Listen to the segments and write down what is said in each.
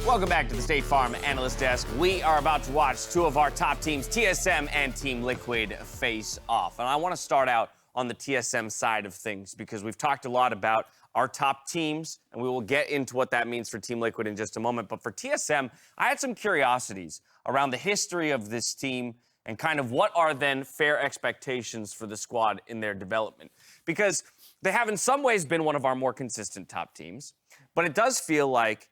Welcome back to the State Farm Analyst Desk. We are about to watch two of our top teams, TSM and Team Liquid, face off. And I want to start out on the TSM side of things because we've talked a lot about our top teams, and we will get into what that means for Team Liquid in just a moment. But for TSM, I had some curiosities around the history of this team and kind of what are then fair expectations for the squad in their development. Because they have in some ways been one of our more consistent top teams, but it does feel like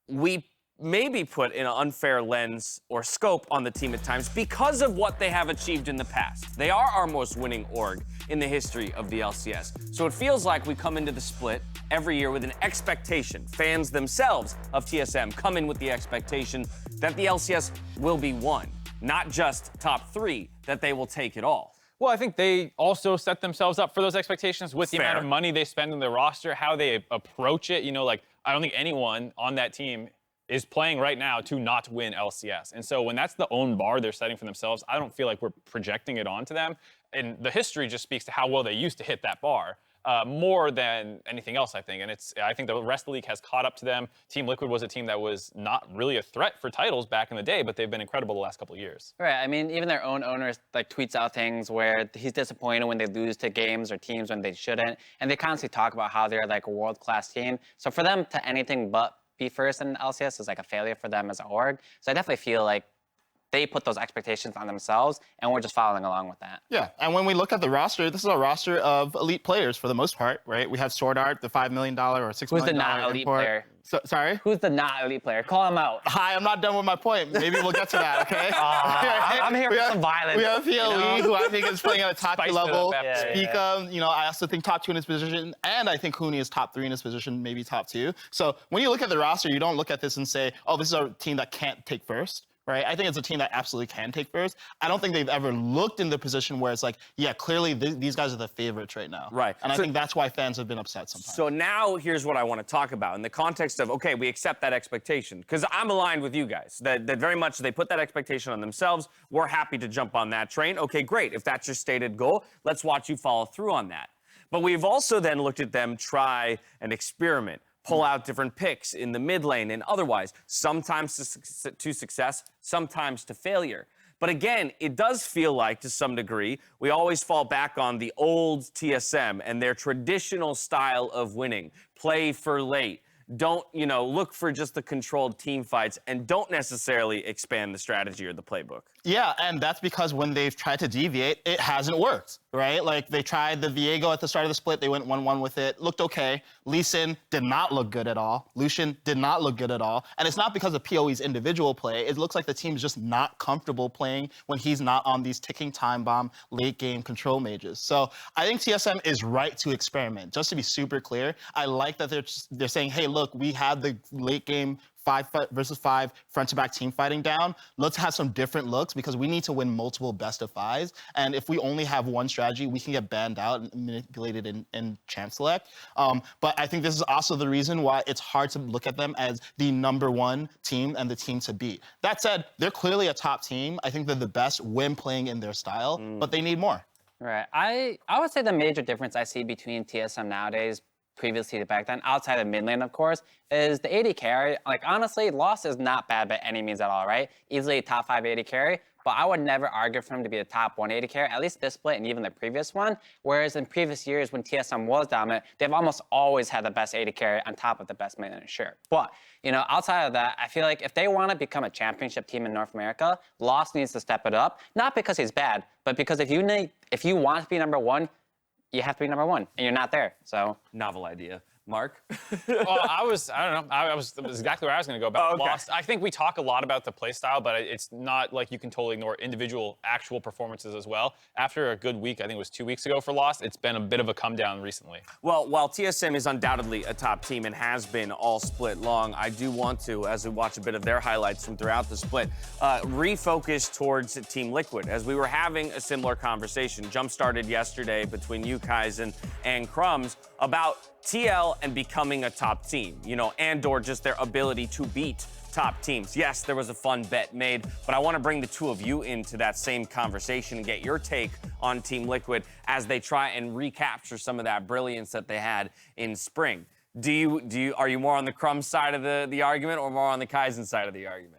we maybe put in an unfair lens or scope on the team at times because of what they have achieved in the past. They are our most winning org in the history of the LCS. So it feels like we come into the split every year with an expectation. Fans themselves of TSM come in with the expectation that the LCS will be won, not just top three, that they will take it all. Well, I think they also set themselves up for those expectations with the amount of money they spend on their roster, how they approach it. You know, like, I don't think anyone on that team is playing right now to not win LCS. And so when that's the own bar they're setting for themselves, I don't feel like we're projecting it onto them. And the history just speaks to how well they used to hit that bar more than anything else, I think. And I think the rest of the league has caught up to them. Team Liquid was a team that was not really a threat for titles back in the day, but they've been incredible the last couple of years. Right. I mean, even their own owner like tweets out things where he's disappointed when they lose to games or teams when they shouldn't. And they constantly talk about how they're like a world-class team. So for them to anything but be first in LCS is like a failure for them as an org. So I definitely feel like they put those expectations on themselves, and we're just following along with that. Yeah, and when we look at the roster, this is a roster of elite players for the most part, right? We have Sword Art, the $5 million or $6 Who's million the not elite import. player? Sorry? Who's the not elite player? Call him out. Hi, I'm not done with my point. Maybe we'll get to that, okay? I'm here for some violence. We have PLE, who I think is playing at a top 2 level. Yeah. You know, I also think top 2 in his position, and I think Huni is top 3 in his position, maybe top 2. So when you look at the roster, you don't look at this and say, oh, this is a team that can't take first. Right? I think it's a team that absolutely can take first. I don't think they've ever looked in the position where it's like, yeah, clearly these guys are the favorites right now. Right. And I think that's why fans have been upset sometimes. So now here's what I want to talk about in the context of, okay, we accept that expectation. Because I'm aligned with you guys, that very much they put that expectation on themselves. We're happy to jump on that train. Okay, great. If that's your stated goal, let's watch you follow through on that. But we've also then looked at them try and experiment, pull out different picks in the mid lane and otherwise, sometimes to success, sometimes to failure. But again, it does feel like, to some degree, we always fall back on the old TSM and their traditional style of winning. Play for late. Don't, look for just the controlled team fights and don't necessarily expand the strategy or the playbook. Yeah, and that's because when they've tried to deviate, it hasn't worked, right? Like, they tried the Viego at the start of the split. They went 1-1 with it. Looked okay. Lee Sin did not look good at all. Lucian did not look good at all. And it's not because of PoE's individual play. It looks like the team's just not comfortable playing when he's not on these ticking time bomb late game control mages. So I think TSM is right to experiment. Just to be super clear, I like that they're saying, hey, look, we have the late game 5 versus 5 front-to-back team fighting down. Let's have some different looks because we need to win multiple best of 5s. And if we only have one strategy, we can get banned out and manipulated in champ select. But I think this is also the reason why it's hard to look at them as the #1 team and the team to beat. That said, they're clearly a top team. I think they're the best when playing in their style, but they need more. Right. I would say the major difference I see between TSM nowadays, previously to back then, outside of mid lane, of course, is the AD carry. Like, honestly, Lost is not bad by any means at all, right? Easily a top 5 AD carry, but I would never argue for him to be a top 1 AD carry, at least this split and even the previous one. Whereas in previous years when TSM was dominant, they've almost always had the best AD carry on top of the best mid laner, sure. But, outside of that, I feel like if they want to become a championship team in North America, Lost needs to step it up. Not because he's bad, but because if you want to be #1, you have to be #1, and you're not there, so. Novel idea. Mark? Well, I don't know. That was exactly where I was going to go about Lost. I think we talk a lot about the play style, but it's not like you can totally ignore individual actual performances as well. After a good week, I think it was 2 weeks ago for Lost, it's been a bit of a come down recently. Well, while TSM is undoubtedly a top team and has been all split long, I do want to, as we watch a bit of their highlights from throughout the split, refocus towards Team Liquid. As we were having a similar conversation, jump-started yesterday between you guys and Crumbs about TL and becoming a top team, and/or just their ability to beat top teams. Yes, there was a fun bet made, but I want to bring the two of you into that same conversation and get your take on Team Liquid as they try and recapture some of that brilliance that they had in spring. Are you more on the Crumbs side of the argument or more on the Kaizen side of the argument?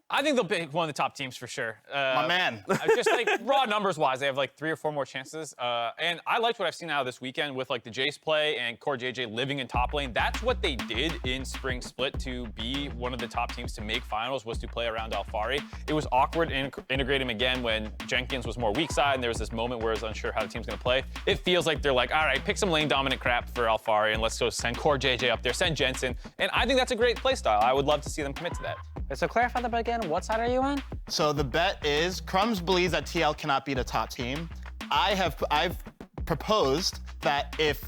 I think they'll be one of the top teams for sure. My man. Just like raw numbers wise, they have like 3 or 4 more chances. And I liked what I've seen out of this weekend with like the Jace play and Core JJ living in top lane. That's what they did in Spring Split to be one of the top teams to make finals, was to play around Alfari. It was awkward to integrate him again when Jenkins was more weak side and there was this moment where I was unsure how the team's gonna play. It feels like they're like, all right, pick some lane dominant crap for Alfari and let's go send Core JJ up there, send Jensen. And I think that's a great play style. I would love to see them commit to that. So clarify that again. What side are you on? So the bet is Crumbs believes that TL cannot beat a top team. I've proposed that if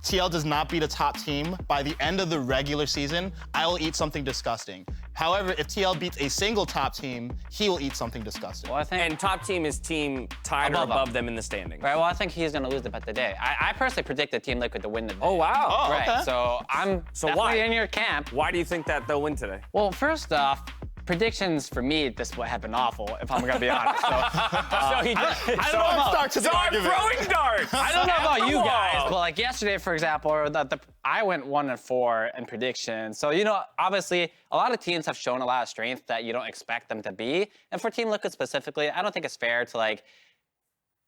TL does not beat a top team by the end of the regular season, I will eat something disgusting. However, if TL beats a single top team, he will eat something disgusting. Well, I think And top team is team tied or above them in the standings. Right, well, I think he's going to lose the bet today. I personally predicted Team Liquid to win the day. Oh, wow. Oh, Right, okay. so I'm So definitely why? in your camp. Why do you think that they'll win today? Well, first off, predictions for me this split have been awful, if I'm going to be honest. So, So he I don't know about, Start to the argument. throwing darts. I don't know about you Come guys, on. but like yesterday, for example, I went 1-4 in predictions. So, you know, obviously, a lot of teams have shown a lot of strength that you don't expect them to be. And for Team Liquid specifically, I don't think it's fair to like,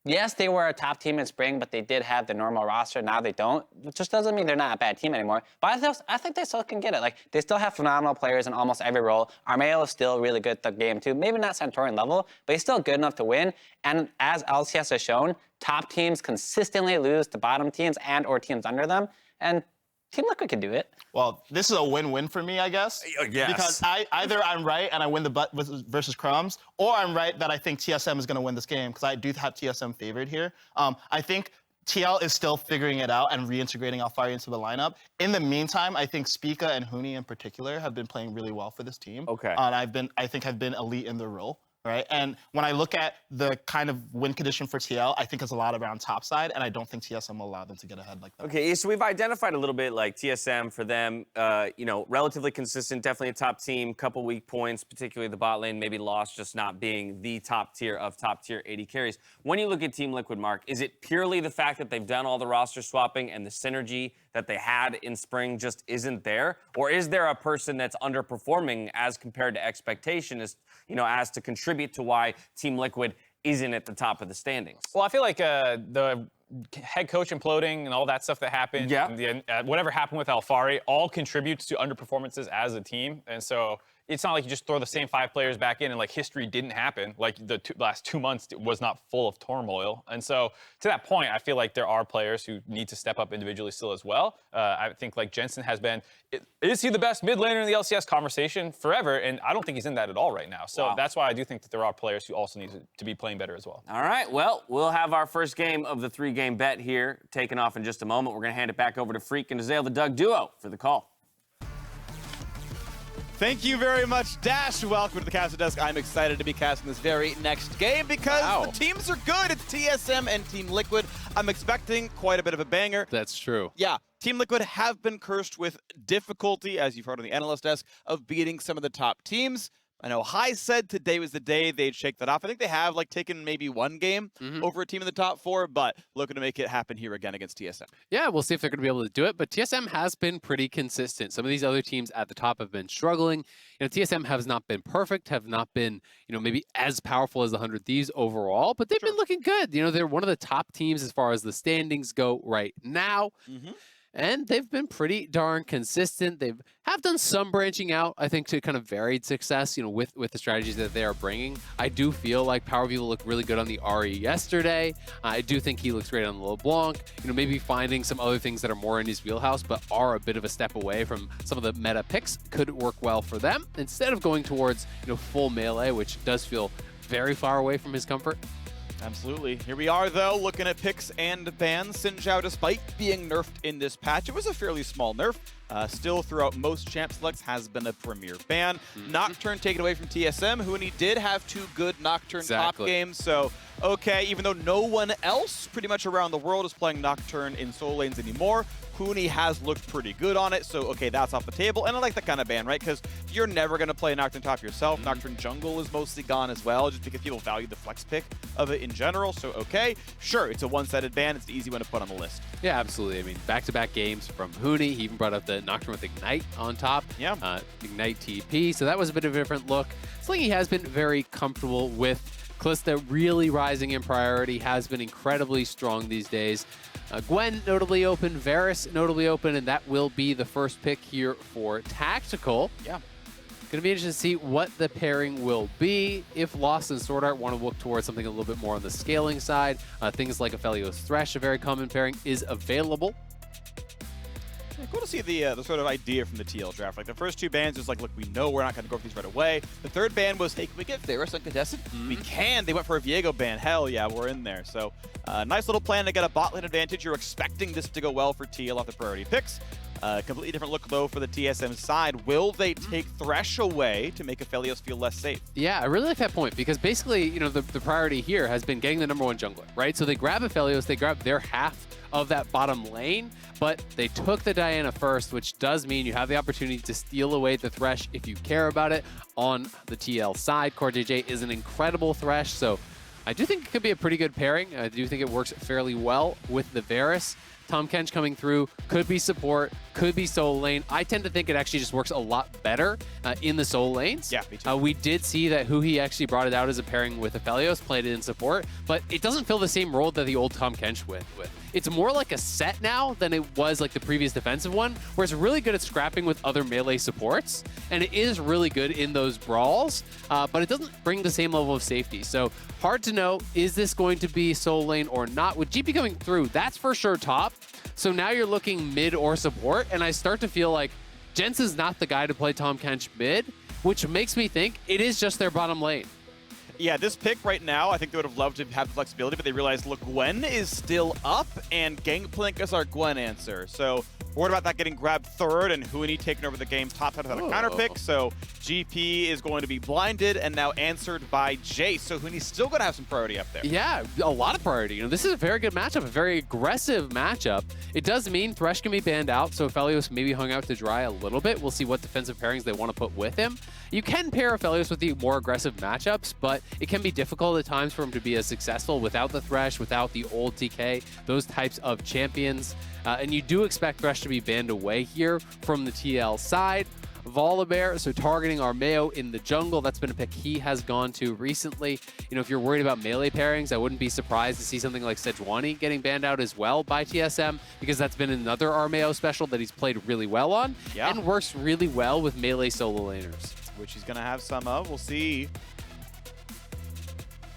yes, they were a top team in spring, but they did have the normal roster. Now they don't. It just doesn't mean they're not a bad team anymore. But I think they still can get it. Like, they still have phenomenal players in almost every role. Armeo is still really good at the game, too. Maybe not Centaurian level, but he's still good enough to win. And as LCS has shown, top teams consistently lose to bottom teams and or teams under them. And Team Liquid can do it. Well, this is a win-win for me, I guess. Yes. Because either I'm right and I win the bet versus Crumbs, or I'm right that I think TSM is going to win this game, because I do have TSM favored here. I think TL is still figuring it out and reintegrating Alfari into the lineup. In the meantime, I think Spica and Huni in particular have been playing really well for this team. Okay. And I think have been elite in their role. Right, and when I look at the kind of win condition for TL, I think it's a lot around top side, and I don't think TSM will allow them to get ahead like that. Okay, so we've identified a little bit like TSM for them, you know, relatively consistent, definitely a top team, couple weak points, particularly the bot lane, maybe lost just not being the top tier of top tier 80 carries. When you look at Team Liquid, Mark, is it purely the fact that they've done all the roster swapping and the synergy that they had in spring just isn't there? Or is there a person that's underperforming as compared to expectation, as, you know, as to contribute to why Team Liquid isn't at the top of the standings? Well, I feel like the head coach imploding and all that stuff that happened, Yeah. and whatever happened with Alfari, all contributes to underperformances as a team. And so it's not like you just throw the same 5 players back in and like history didn't happen. Like the last 2 months was not full of turmoil. And so to that point, I feel like there are players who need to step up individually still as well. I think like Jensen has been, is he the best mid laner in the LCS conversation forever? And I don't think he's in that at all right now. So Wow. that's why I do think that there are players who also need to be playing better as well. All right, well, we'll have our first game of the 3-game bet here taken off in just a moment. We're going to hand it back over to Freak and Azale, the Doug duo, for the call. Thank you very much, Dash. Welcome to the Castle Desk. I'm excited to be casting this very next game because the teams are good. It's TSM and Team Liquid. I'm expecting quite a bit of a banger. That's true. Yeah, Team Liquid have been cursed with difficulty, as you've heard on the analyst desk, of beating some of the top teams. I know High said today was the day they'd shake that off. I think they have like taken maybe one game over a team in the top 4, but looking to make it happen here again against TSM. Yeah, we'll see if they're going to be able to do it, but TSM has been pretty consistent. Some of these other teams at the top have been struggling. You know, TSM has not been perfect, have not been, you know, maybe as powerful as the 100 Thieves overall, but they've been looking good. You know, they're one of the top teams as far as the standings go right now. And they've been pretty darn consistent. They have done some branching out, I think, to kind of varied success, you know, with the strategies that they are bringing. I do feel like PowerView looked really good on the RE yesterday. I do think he looks great on the LeBlanc. You know, maybe finding some other things that are more in his wheelhouse, but are a bit of a step away from some of the meta picks could work well for them instead of going towards, you know, full melee, which does feel very far away from his comfort. Absolutely. Here we are, though, looking at picks and bans. Xin Zhao, despite being nerfed in this patch, it was a fairly small nerf. Still, throughout most champ selects, has been a premier ban. Nocturne taken away from TSM, who did have 2 good Nocturne top games, so okay, even though no one else pretty much around the world is playing Nocturne in solo lanes anymore, Huni has looked pretty good on it, so okay, that's off the table. And I like that kind of ban, right? Because you're never going to play Nocturne top yourself. Nocturne jungle is mostly gone as well, just because people value the flex pick of it in general. So okay, sure, it's a one-sided ban. It's the easy one to put on the list. Yeah, absolutely. I mean, back-to-back games from Huni. He even brought up the Nocturne with Ignite on top. Yeah. Ignite TP, so that was a bit of a different look. Slingy has been very comfortable with Kalista really rising in priority, has been incredibly strong these days. Gwen notably open, Varus notably open, and that will be the first pick here for Tactical. Yeah. Going to be interesting to see what the pairing will be. If Lost and Sword Art want to look towards something a little bit more on the scaling side, things like Aphelios Thresh, a very common pairing, is available. Yeah, cool to see the sort of idea from the TL draft. Like the first two bans was like, look, we know we're not going to go for these right away. The third ban was, hey, can we get Varus uncontested? We can. They went for a Viego ban. Hell yeah, we're in there. So nice little plan to get a bot lane advantage. You're expecting this to go well for TL off the priority picks. Completely different look, though, for the TSM side. Will they take Thresh away to make Aphelios feel less safe? Yeah, I really like that point because basically, you know, the priority here has been getting the #1 jungler, right? So they grab Aphelios, they grab their half of that bottom lane, but they took the Diana first, which does mean you have the opportunity to steal away the Thresh if you care about it. On the TL side, Core JJ is an incredible Thresh, so I do think it could be a pretty good pairing. I do think it works fairly well with the Varus. Tahm Kench coming through, could be support, could be solo lane. I tend to think it actually just works a lot better in the solo lanes. Yeah, me too. We did see that Huhi actually brought it out as a pairing with Aphelios, played it in support, but it doesn't fill the same role that the old Tahm Kench went with. It's more like a set now than it was like the previous defensive one, where it's really good at scrapping with other melee supports, and it is really good in those brawls, but it doesn't bring the same level of safety. So hard to know, is this going to be solo lane or not? With GP coming through, that's for sure top. So now you're looking mid or support, and I start to feel like Jensen's not the guy to play Tahm Kench mid, which makes me think it is just their bottom lane. Yeah, this pick right now, I think they would have loved to have the flexibility, but they realized, look, Gwen is still up, and Gangplank is our Gwen answer. So worried about that getting grabbed third, and Huni taking over the game top side without a counter pick. So GP is going to be blinded and now answered by Jace. So Huni's still going to have some priority up there. Yeah, a lot of priority. You know, this is a very good matchup, a very aggressive matchup. It does mean Thresh can be banned out, so Aphelios maybe hung out to dry a little bit. We'll see what defensive pairings they want to put with him. You can pair Aphelios with the more aggressive matchups, but it can be difficult at times for him to be as successful without the Thresh, without the old TK, those types of champions. And you do expect Thresh to be banned away here from the TL side. Volibear, so targeting Armeo in the jungle, that's been a pick he has gone to recently. You know, if you're worried about melee pairings, I wouldn't be surprised to see something like Sejuani getting banned out as well by TSM, because that's been another Armeo special that he's played really well on, and works really well with melee solo laners. Which he's going to have some of. We'll see.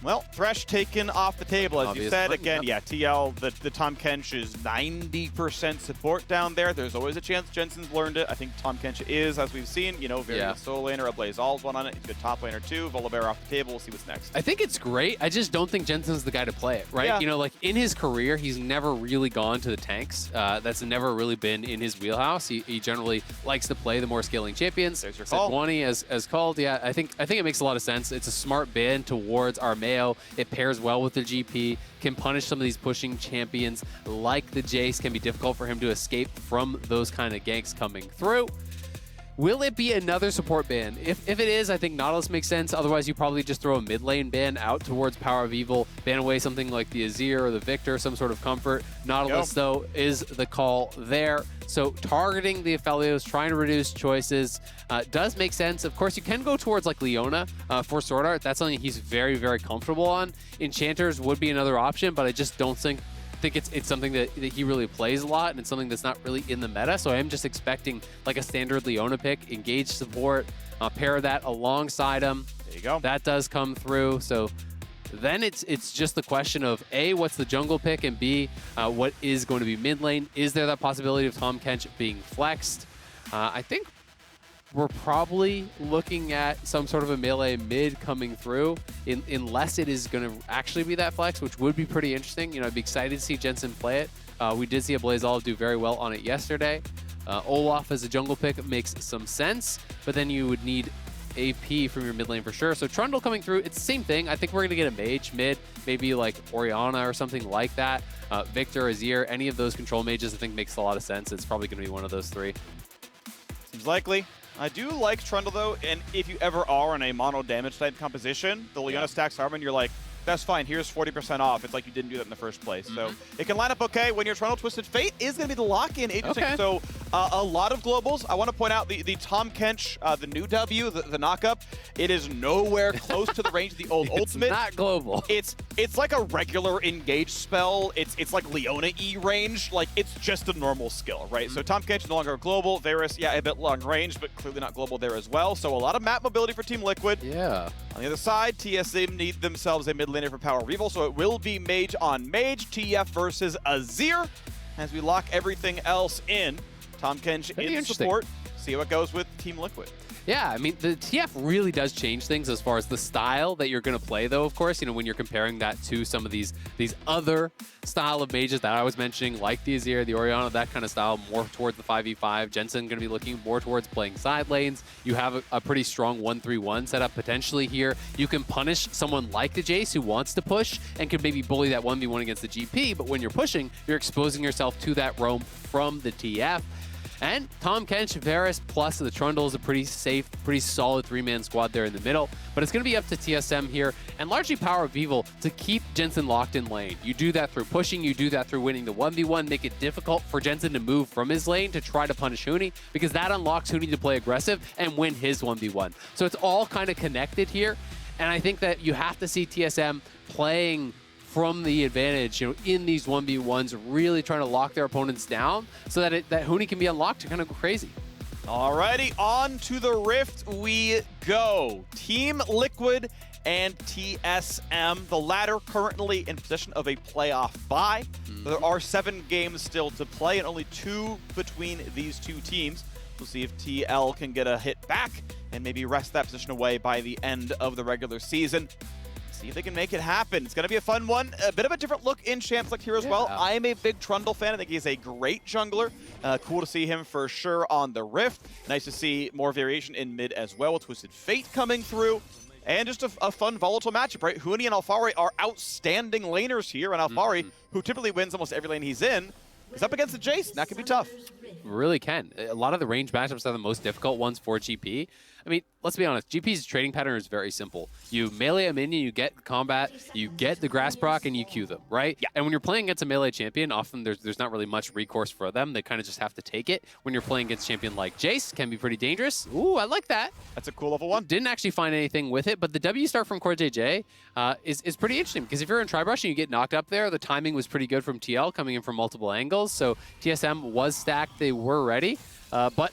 Well, Thresh taken off the table, as you said. Again, yeah, TL, the Tahm Kench is 90% support down there. There's always a chance Jensen's learned it. I think Tahm Kench is, as we've seen, you know, very good solo laner. Ablazeall's one on it. He's a good top laner too. Volibear off the table. We'll see what's next. I think it's great. I just don't think Jensen's the guy to play it, right? Yeah. You know, like in his career, he's never really gone to the tanks. That's never really been in his wheelhouse. He generally likes to play the more scaling champions. There's your call. Sejuani as called. Yeah, I think it makes a lot of sense. It's a smart ban towards Armeo. It pairs well with the GP, can punish some of these pushing champions like the Jace. Can be difficult for him to escape from those kind of ganks coming through. Will it be another support ban? If it is, I think Nautilus makes sense. Otherwise, you probably just throw a mid lane ban out towards Power of Evil, ban away something like the Azir or the Victor, some sort of comfort. Nautilus, though, is the call there. So targeting the Aphelios, trying to reduce choices, does make sense. Of course, you can go towards like Leona for Sword Art. That's something he's very, very comfortable on. Enchanters would be another option, but I just don't think it's something that he really plays a lot, and it's something that's not really in the meta. So I am just expecting like a standard Leona pick, engage support, pair that alongside him. There you go. That does come through. So then it's just the question of A, what's the jungle pick, and B, what is going to be mid lane? Is there that possibility of Tahm Kench being flexed? I think we're probably looking at some sort of a melee mid coming through, unless it is going to actually be that flex, which would be pretty interesting. You know, I'd be excited to see Jensen play it. We did see Ablazeall do very well on it yesterday. Olaf as a jungle pick makes some sense, but then you would need AP from your mid lane for sure. So Trundle coming through, it's the same thing. I think we're going to get a mage mid, maybe like Orianna or something like that. Victor, Azir, any of those control mages I think makes a lot of sense. It's probably going to be one of those three. Seems likely. I do like Trundle though, and if you ever are in a mono damage type composition, the Leona stacks armor and you're like, that's fine, here's 40% off. It's like you didn't do that in the first place. So it can line up okay when your Trundle Twisted Fate is going to be the lock-in. Interesting. Okay. So a lot of globals. I want to point out the Tom Kench, the new W, the knock-up. It is nowhere close to the range of the old ultimate. It's not global. It's like a regular engage spell. It's like Leona E range. Like it's just a normal skill, right? So Tom Kench no longer global. Varus, yeah, a bit long range, but clearly not global there as well. So a lot of map mobility for Team Liquid. Yeah. On the other side, TSM need themselves a mid laner for Power Revel, so it will be mage on mage, TF versus Azir. As we lock everything else in, Tom Kench in support. See how it goes with Team Liquid. Yeah, I mean, the TF really does change things as far as the style that you're going to play, though, of course, you know, when you're comparing that to some of these other style of mages that I was mentioning, like the Azir, the Orianna, that kind of style, more towards the 5v5. Jensen going to be looking more towards playing side lanes. You have a pretty strong 1-3-1 setup potentially here. You can punish someone like the Jace who wants to push and can maybe bully that 1v1 against the GP, but when you're pushing, you're exposing yourself to that roam from the TF. And Tom Kench, Varus, plus the Trundle is a pretty safe, pretty solid three-man squad there in the middle. But it's going to be up to TSM here, and largely Power of Evil, to keep Jensen locked in lane. You do that through pushing, you do that through winning the 1v1, make it difficult for Jensen to move from his lane to try to punish Huni, because that unlocks Huni to play aggressive and win his 1v1. So it's all kind of connected here, and I think that you have to see TSM playing from the advantage, you know, in these 1v1s, really trying to lock their opponents down so that that Huni can be unlocked to kind of go crazy. Alrighty, on to the Rift we go. Team Liquid and TSM, the latter currently in possession of a playoff bye. There are 7 games still to play and only 2 between these two teams. We'll see if TL can get a hit back and maybe wrest that position away by the end of the regular season. See if they can make it happen. It's going to be a fun one. A bit of a different look in Champ Select here as well. I am a big Trundle fan. I think he's a great jungler. Cool to see him for sure on the Rift. Nice to see more variation in mid as well with Twisted Fate coming through. And just a fun, volatile matchup, right? Huni and Alfari are outstanding laners here, and Alfari, who typically wins almost every lane he's in, is up against the Jace. That could be tough. Really can. A lot of the range matchups are the most difficult ones for GP. I mean, let's be honest, GP's trading pattern is very simple. You melee a minion, you get combat, you get the grass proc, and you Q them, right? Yeah. And when you're playing against a melee champion, often there's not really much recourse for them. They kind of just have to take it. When you're playing against a champion like Jace, can be pretty dangerous. Ooh, I like that. That's a cool level 1. Didn't actually find anything with it, but the W start from Core JJ is pretty interesting, because if you're in Tribrush and you get knocked up there, the timing was pretty good from TL coming in from multiple angles. So TSM was stacked, they were ready, but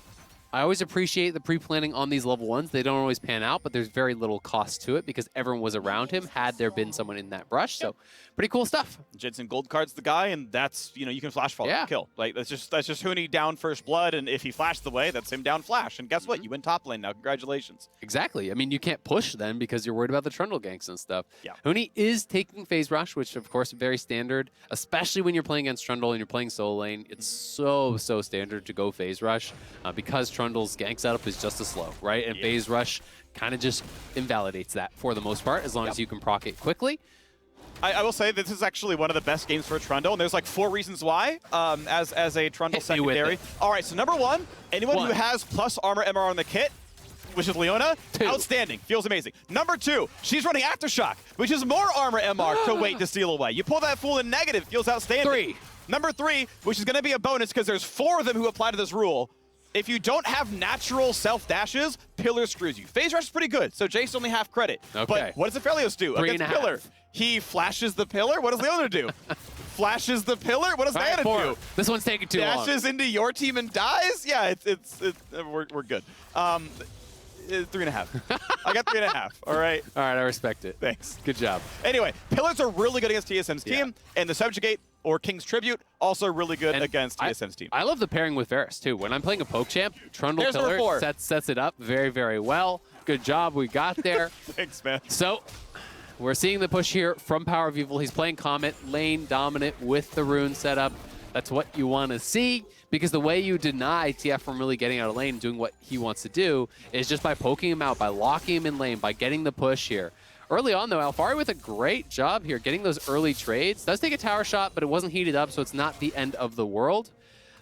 I always appreciate the pre-planning on these level 1s. They don't always pan out, but there's very little cost to it because everyone was around him had there been someone in that brush. So pretty cool stuff. Jensen gold card's the guy, and that's, you know, you can flash follow kill. Like that's just Huni down first blood, and if he flashed the way, that's him down flash. And guess what? You win top lane now. Congratulations. Exactly. I mean, you can't push then because you're worried about the Trundle ganks and stuff. Yeah. Huni is taking phase rush, which of course is very standard, especially when you're playing against Trundle and you're playing solo lane. It's so standard to go phase rush because Trundle's gank setup is just as slow, right? And phase rush kind of just invalidates that for the most part, as long as you can proc it quickly. I will say this is actually one of the best games for a Trundle, and there's like 4 reasons why as a Trundle secondary. All right, so number 1, anyone who has plus armor MR on the kit, which is Leona, 2. Outstanding, feels amazing. Number 2, she's running Aftershock, which is more armor MR to wait to steal away. You pull that fool in negative, feels outstanding. 3. Number 3, which is going to be a bonus because there's 4 of them who apply to this rule. If you don't have natural self-dashes, Pillar screws you. Phase Rush is pretty good, so Jace only half credit. Okay. But what does Aphelios do against Pillar? He flashes the Pillar? What does Leona do? Flashes the Pillar? What does Diana do? This one's taking too long. Dashes into your team and dies? Yeah, we're good. 3.5. I got 3.5, all right? All right, I respect it. Thanks. Good job. Anyway, Pillars are really good against TSM's team, and the Subjugate or King's Tribute also really good against TSM's team. I love the pairing with Varus, too. When I'm playing a poke champ, Trundle There's Pillar sets it up very, very well. Good job. We got there. Thanks, man. So we're seeing the push here from Power of Evil. He's playing Comet, lane dominant with the rune setup. That's what you want to see, because the way you deny TF from really getting out of lane and doing what he wants to do is just by poking him out, by locking him in lane, by getting the push here. Early on, though, Alphari with a great job here, getting those early trades. Does take a tower shot, but it wasn't heated up, so it's not the end of the world.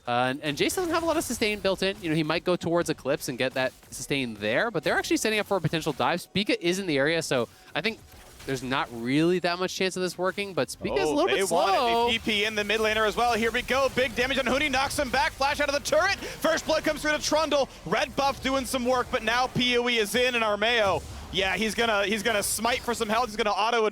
And Jace doesn't have a lot of sustain built in. You know, he might go towards Eclipse and get that sustain there, but they're actually setting up for a potential dive. Spica is in the area, so I think there's not really that much chance of this working, but Spica's a little bit slow. They TP in the mid laner as well. Here we go. Big damage on Huni. Knocks him back. Flash out of the turret. First blood comes through to Trundle. Red buff doing some work, but now PoE is in, and Armeo, yeah, he's gonna smite for some health. He's gonna auto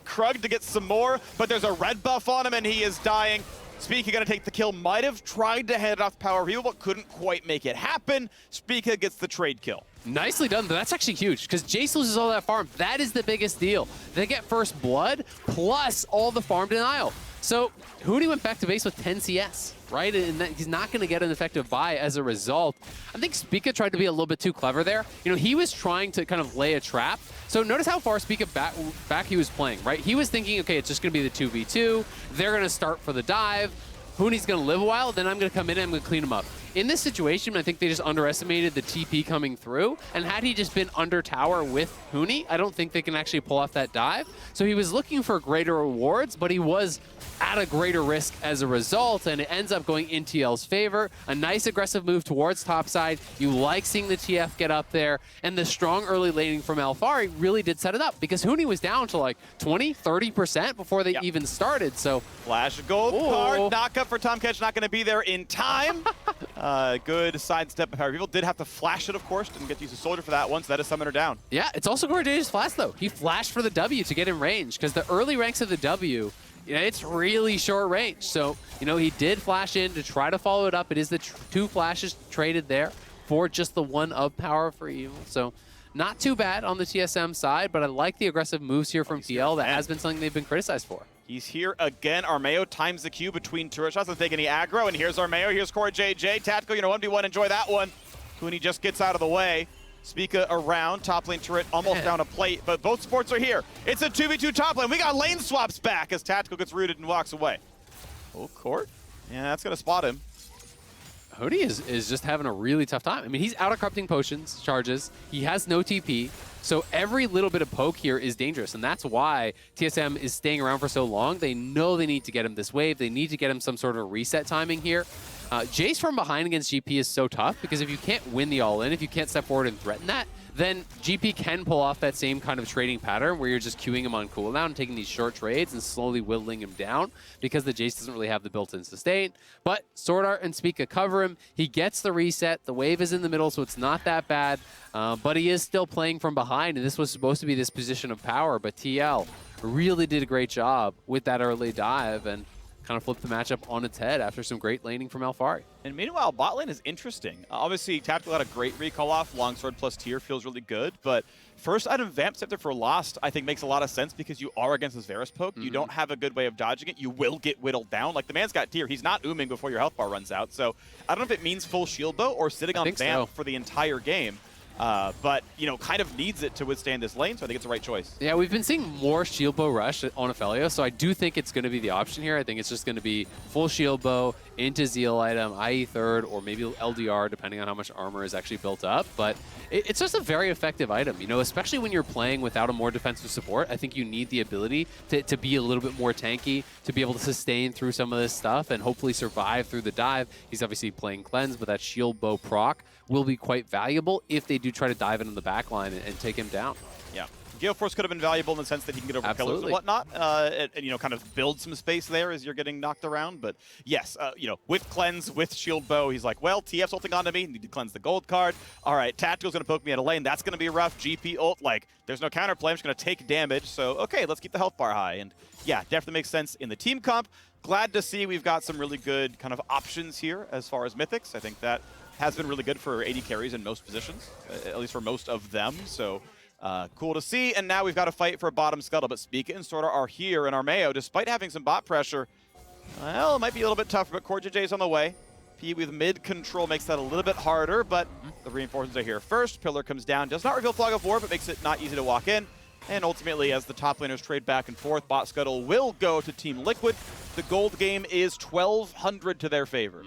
Krug to get some more, but there's a red buff on him, and he is dying. Spica gonna take the kill. Might have tried to head off Power Reveal, but couldn't quite make it happen. Spica gets the trade kill. Nicely done, but that's actually huge, because Jace loses all that farm. That is the biggest deal. They get first blood, plus all the farm denial. So Huni went back to base with 10 CS, right? And he's not going to get an effective buy as a result. I think Spica tried to be a little bit too clever there. You know, he was trying to kind of lay a trap. So notice how far Spica back he was playing, right? He was thinking, okay, it's just going to be the 2v2. They're going to start for the dive. Huni's going to live a while, then I'm going to come in and I'm going to clean him up. In this situation, I think they just underestimated the TP coming through, and had he just been under tower with Huni, I don't think they can actually pull off that dive. So he was looking for greater rewards, but he was at a greater risk as a result, and it ends up going in TL's favor. A nice aggressive move towards topside. You like seeing the TF get up there, and the strong early laning from Alphari really did set it up, because Huni was down to like 20, 30% before they even started, so. Flash of gold card, knock up for Tom Ketch, not gonna be there in time. Good sidestep. Power Reveal did have to flash it, of course, didn't get to use a soldier for that one, so that is Summoner down. Yeah, it's also Gorgeous Flash, though. He flashed for the W to get in range, because the early ranks of the W, you know, it's really short range. So, you know, he did flash in to try to follow it up. It is the two flashes traded there for just the one of Power for Evil. So, not too bad on the TSM side, but I like the aggressive moves here from TL. That has been something they've been criticized for. He's here again. Armeo times the Q between turret shots. Doesn't take any aggro. And here's Armeo. Here's Core JJ. Tactical, you know, 1v1. Enjoy that one. Huni just gets out of the way. Spica around. Top lane turret almost down a plate. But both supports are here. It's a 2v2 top lane. We got lane swaps back as Tactical gets rooted and walks away. Oh, Court. Yeah, that's going to spot him. Huni is just having a really tough time. I mean, he's out of corrupting potions, charges. He has no TP. So every little bit of poke here is dangerous, and that's why TSM is staying around for so long. They know they need to get him this wave. They need to get him some sort of reset timing here. Jace from behind against GP is so tough, because if you can't win the all-in, if you can't step forward and threaten that, then GP can pull off that same kind of trading pattern where you're just queuing him on cooldown and taking these short trades and slowly whittling him down, because the Jace doesn't really have the built-in sustain. But Sword Art and Spica cover him. He gets the reset. The wave is in the middle, so it's not that bad. But he is still playing from behind, and this was supposed to be this position of power. But TL really did a great job with that early dive and kind of flipped the matchup on its head after some great laning from Alphari. And meanwhile, bot lane is interesting. Obviously, Tactical had a great recall off. Longsword plus tier feels really good, but first item Vamp Scepter for Lost I think makes a lot of sense, because you are against this Varus poke. You don't have a good way of dodging it. You will get whittled down. Like, the man's got tier. He's not ooming before your health bar runs out. So I don't know if it means full shield bow or sitting on Vamp for the entire game. But, you know, kind of needs it to withstand this lane, so I think it's the right choice. Yeah, we've been seeing more shield bow rush on Ophelio, so I do think it's going to be the option here. I think it's just going to be full shield bow into Zeal item, IE third, or maybe LDR, depending on how much armor is actually built up. But it's just a very effective item, you know, especially when you're playing without a more defensive support. I think you need the ability to be a little bit more tanky, to be able to sustain through some of this stuff and hopefully survive through the dive. He's obviously playing Cleanse, but that shield bow proc will be quite valuable if they do try to dive into the back line and take him down. Yeah. Gale Force could have been valuable in the sense that he can get over pillars and whatnot, and, you know, kind of build some space there as you're getting knocked around. But yes, you know, with Cleanse, with Shield Bow, he's like, well, TF's ulting onto me, need to cleanse the gold card. All right, Tactical's going to poke me out of lane. That's going to be rough. GP ult, like, there's no counterplay. I'm just going to take damage. So, okay, let's keep the health bar high. And yeah, definitely makes sense in the team comp. Glad to see we've got some really good kind of options here as far as Mythics. I think that has been really good for AD carries in most positions, at least for most of them. So cool to see. And now we've got to fight for a bottom scuttle. But Spica and Sorta are here, and Armeo, despite having some bot pressure, well, it might be a little bit tougher, but Core JJ's on the way. P with mid control makes that a little bit harder, but the reinforcements are here first. Pillar comes down, does not reveal Fog of War, but makes it not easy to walk in. And ultimately, as the top laners trade back and forth, bot scuttle will go to Team Liquid. The gold game is 1,200 to their favor.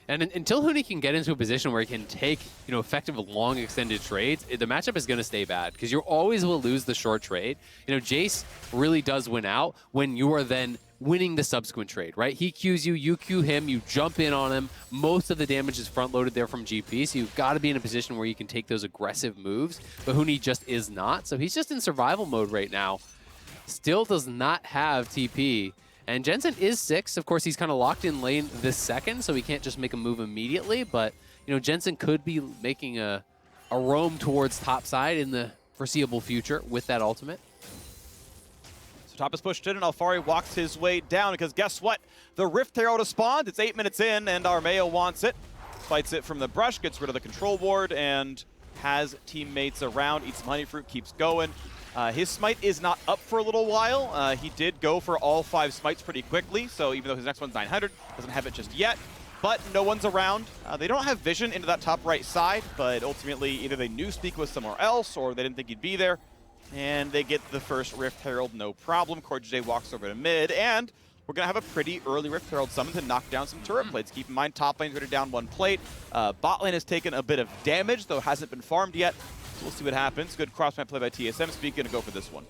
And until Huni can get into a position where he can take, effective long extended trades, the matchup is going to stay bad because you always will lose the short trade. Jace really does win out when you are then winning the subsequent trade, right? He Qs you, you Q him, you jump in on him. Most of the damage is front-loaded there from GP, so you've got to be in a position where you can take those aggressive moves, but Huni just is not. So he's just in survival mode right now. Still does not have TP. And Jensen is 6. Of course, he's kind of locked in lane this second, so he can't just make a move immediately. But, Jensen could be making a roam towards top side in the foreseeable future with that ultimate. So top is pushed in, and Alfari walks his way down because guess what? The Rift Herald has spawned. It's 8 minutes in, and Armeo wants it. Fights it from the brush, gets rid of the control ward, and has teammates around. Eats some honey fruit, keeps going. His smite is not up for a little while. He did go for all 5 smites pretty quickly, so even though his next one's 900, doesn't have it just yet. But no one's around. They don't have vision into that top right side, but ultimately either they knew Speak was somewhere else or they didn't think he'd be there. And they get the first Rift Herald, no problem. CoreJJ walks over to mid, and we're going to have a pretty early Rift Herald summon to knock down some turret plates. Keep in mind, top lane's already down 1 plate. Bot lane has taken a bit of damage, though hasn't been farmed yet. We'll see what happens. Good cross-map play by TSM. Speak going to go for this one.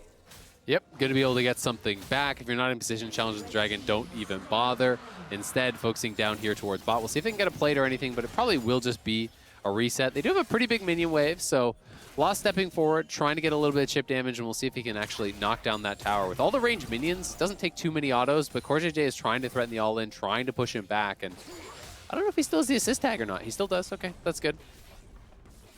Yep, going to be able to get something back. If you're not in position to challenge the dragon, don't even bother. Instead, focusing down here towards bot. We'll see if they can get a plate or anything, but it probably will just be a reset. They do have a pretty big minion wave, so Lost stepping forward, trying to get a little bit of chip damage, and we'll see if he can actually knock down that tower. With all the ranged minions, doesn't take too many autos, but CoreJJ is trying to threaten the all-in, trying to push him back, and I don't know if he still has the assist tag or not. He still does. Okay, that's good.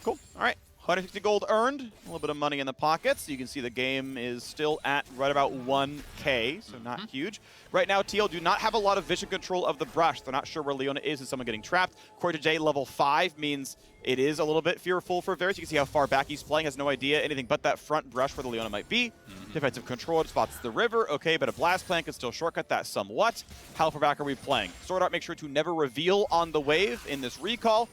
Cool. All right. 160 gold earned, a little bit of money in the pockets. You can see the game is still at right about 1K, so not huge. Right now, TL do not have a lot of vision control of the brush. They're not sure where Leona is someone getting trapped. CoreJJ level 5 means it is a little bit fearful for Varus. You can see how far back he's playing, has no idea anything but that front brush where the Leona might be. Defensive control spots the river, okay, but a blast plan can still shortcut that somewhat. How far back are we playing? Sword Art makes sure to never reveal on the wave in this recall.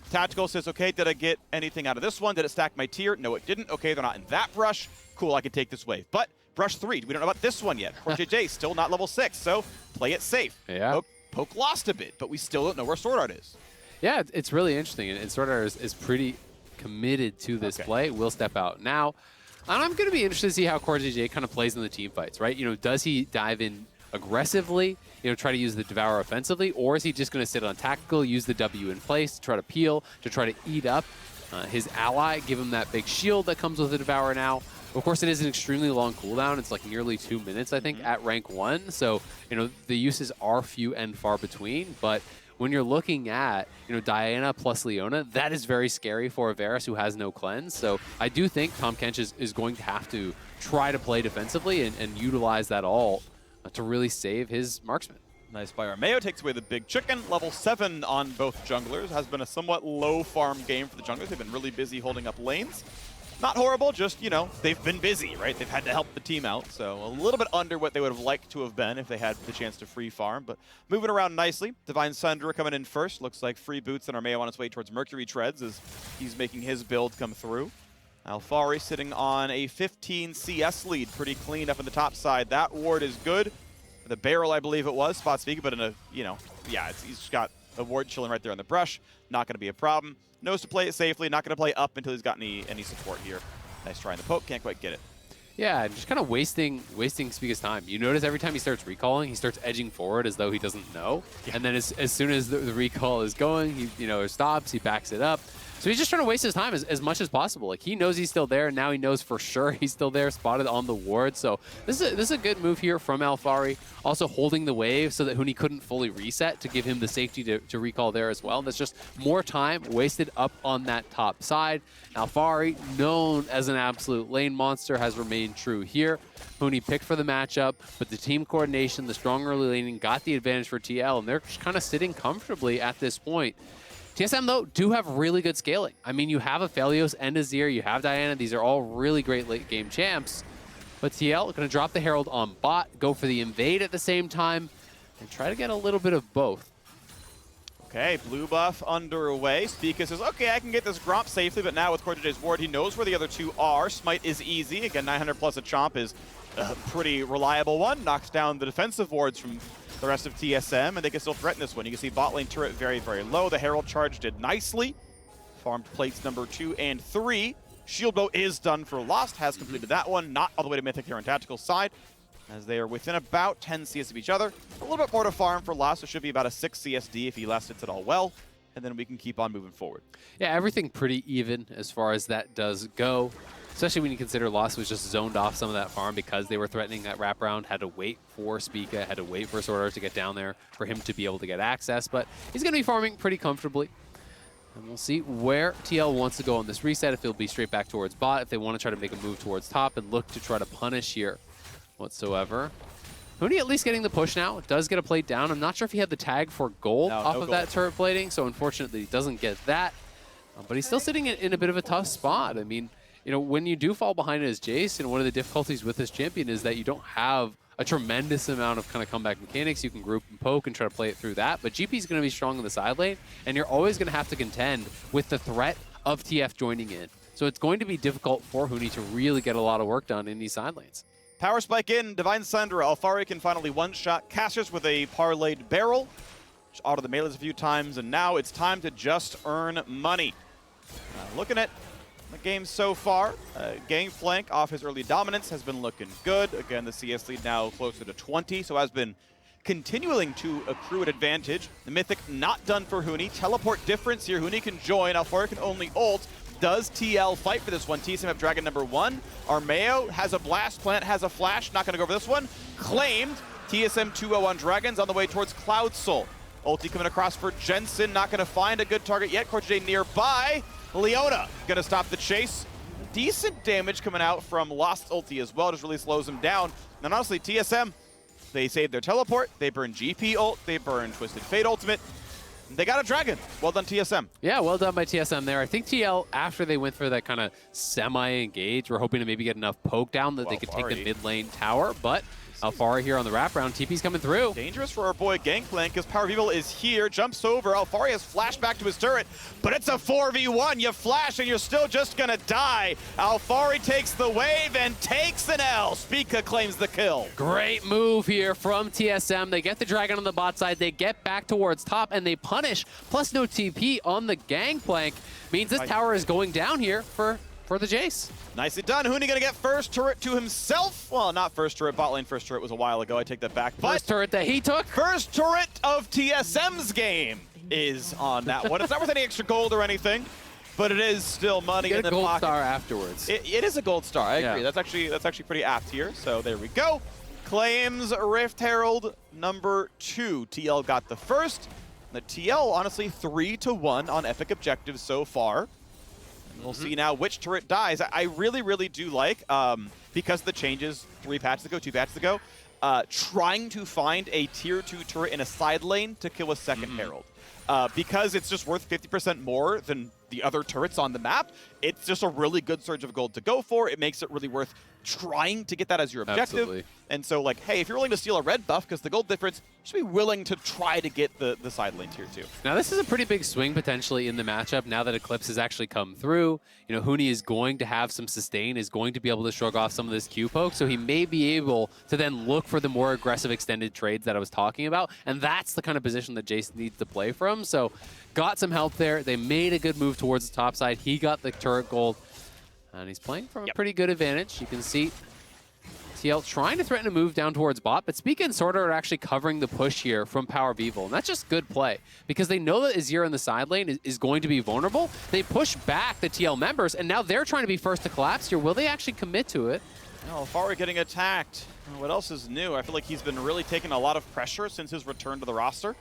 Tactical says, okay, did I get anything out of this one? Did it stack my tier? No, it didn't. Okay, they're not in that brush. Cool, I can take this wave. But brush 3, we don't know about this one yet. CoreJJ still not level 6, so play it safe. Yeah. Poke lost a bit, but we still don't know where Sword Art is. Yeah, it's really interesting, and Sword Art is pretty committed to this play. Will step out now. And I'm going to be interested to see how CoreJJ kind of plays in the team fights, right? Does he dive in aggressively, try to use the Devour offensively, or is he just going to sit on tactical, use the W in place to try to peel, to try to eat up his ally, give him that big shield that comes with the Devour now. Of course, it is an extremely long cooldown. It's like nearly 2 minutes, I think, at rank 1. So, the uses are few and far between, but when you're looking at, Diana plus Leona, that is very scary for a Varus who has no cleanse. So I do think Tahm Kench is going to have to try to play defensively and utilize that ult to really save his marksman. Nice by Armeo, takes away the big chicken. Level 7 on both junglers. Has been a somewhat low farm game for the junglers. They've been really busy holding up lanes. Not horrible, just, they've been busy, right? They've had to help the team out, so a little bit under what they would have liked to have been if they had the chance to free farm, but moving around nicely. Divine Sundra coming in first. Looks like free boots and Armeo on his way towards Mercury Treads as he's making his build come through. Alfari sitting on a 15 CS lead, pretty clean up in the top side. That ward is good. The barrel, I believe it was, spot speaking, but in a, he's just got a ward chilling right there on the brush. Not going to be a problem. Knows to play it safely, not going to play up until he's got any support here. Nice try in the poke, can't quite get it. Yeah, just kind of wasting Spica's time. You notice every time he starts recalling, he starts edging forward as though he doesn't know. Yeah. And then as soon as the recall is going, he stops, he backs it up. So he's just trying to waste his time as much as possible. Like, he knows he's still there. Now he knows for sure he's still there, spotted on the ward. So this is a good move here from Alfari. Also holding the wave so that Huni couldn't fully reset to give him the safety to recall there as well. That's just more time wasted up on that top side. Alfari, known as an absolute lane monster, has remained true here. Huni picked for the matchup, but the team coordination, the strong early laning got the advantage for TL, and they're just kind of sitting comfortably at this point. TSM, though, do have really good scaling. I mean, you have a Phelios and a Zir, you have Diana. These are all really great late-game champs. But TL going to drop the Herald on bot, go for the invade at the same time, and try to get a little bit of both. Okay, blue buff underway. Spica says, okay, I can get this Gromp safely, but now with CoreJJ's ward, he knows where the other two are. Smite is easy. Again, 900 plus a chomp is a pretty reliable one. Knocks down the defensive wards from the rest of TSM, and they can still threaten this one. You can see bot lane turret very, very low. The Herald charge did nicely. Farmed plates number 2 and 3. Shield bow is done for Lost, has completed that one. Not all the way to Mythic here on Tactical side, as they are within about 10 CS of each other. A little bit more to farm for Lost. It should be about a 6 CSD if he last hits it all well, and then we can keep on moving forward. Yeah, everything pretty even as far as that does go, especially when you consider Lost was just zoned off some of that farm because they were threatening that wraparound, had to wait for Spica, had to wait for Sword Art to get down there for him to be able to get access, but he's going to be farming pretty comfortably. And we'll see where TL wants to go on this reset, if he'll be straight back towards bot, if they want to try to make a move towards top and look to try to punish here whatsoever. Huni at least getting the push now. Does get a plate down. I'm not sure if he had the tag for gold off of that turret plating, so unfortunately he doesn't get that. But he's still sitting in a bit of a tough spot. I mean, you know, when you do fall behind as Jace, one of the difficulties with this champion is that you don't have a tremendous amount of kind of comeback mechanics. You can group and poke and try to play it through that, but GP is going to be strong in the side lane, and you're always going to have to contend with the threat of TF joining in. So it's going to be difficult for Huni to really get a lot of work done in these side lanes. Power spike in, Divine Sunder. Alfari can finally one-shot Cassius with a parlayed barrel, which auto the melees a few times, and now it's time to just earn money. Looking at the game so far, Gangplank off his early dominance has been looking good. Again, the CS lead now closer to 20, so has been continuing to accrue an advantage. The Mythic not done for Huni. Teleport difference here. Huni can join. Alfari can only ult. Does TL fight for this one? TSM have Dragon number 1. Armeo has a Blast Plant, has a Flash. Not going to go for this one. Claimed. TSM 2-0 on Dragons on the way towards Cloud Soul. Ulti coming across for Jensen. Not going to find a good target yet. CoreJJ nearby. Leona going to stop the chase. Decent damage coming out from Lost ulti as well. Just really slows him down. And honestly, TSM, they saved their teleport. They burned GP ult. They burned Twisted Fate ultimate. They got a dragon. Well done, TSM. Yeah, well done by TSM there. I think TL, after they went for that kind of semi-engage, were hoping to maybe get enough poke down that they could take the mid lane tower, but Alfari here on the wraparound. TP's coming through. Dangerous for our boy Gangplank because Power of Evil is here, jumps over. Alfari has flashed back to his turret, but it's a 4v1. You flash and you're still just gonna die. Alfari takes the wave and takes an L. Spica claims the kill. Great move here from TSM. They get the dragon on the bot side. They get back towards top and they punish. Plus no TP on the Gangplank. Means this tower is going down here for the Jace. Nicely done. Huni gonna get first turret to himself. Well, not first turret. Bot lane first turret was a while ago. I take that back. But first turret that he took. First turret of TSM's game is on that one. It's not worth any extra gold or anything, but it is still money in the pocket. Get a gold star afterwards. It is a gold star. I agree. That's actually pretty apt here. So there we go. Claims Rift Herald number 2. TL got the first. The TL, honestly, 3-1 on epic objectives so far. We'll see now which turret dies. I really, really do like, because of the changes 3 patches ago, 2 patches ago, trying to find a tier 2 turret in a side lane to kill a second Herald. Because it's just worth 50% more than the other turrets on the map. It's just a really good surge of gold to go for. It makes it really worth trying to get that as your objective. Absolutely. And so, like, hey, if you're willing to steal a red buff because the gold difference, you should be willing to try to get the side lane tier 2. Now, this is a pretty big swing potentially in the matchup now that Eclipse has actually come through. You know, Huni is going to have some sustain, is going to be able to shrug off some of this Q poke, so he may be able to then look for the more aggressive extended trades that I was talking about, and that's the kind of position that Jason needs to play from. So, got some help there. They made a good move towards the top side. He got the turret gold, and he's playing from a pretty good advantage. You can see TL trying to threaten a move down towards bot, but Spica and Sorter are actually covering the push here from Power of Evil, and that's just good play, because they know that Azir in the side lane is going to be vulnerable. They push back the TL members, and now they're trying to be first to collapse here. Will they actually commit to it? No, Alfari getting attacked. What else is new? I feel like he's been really taking a lot of pressure since his return to the roster.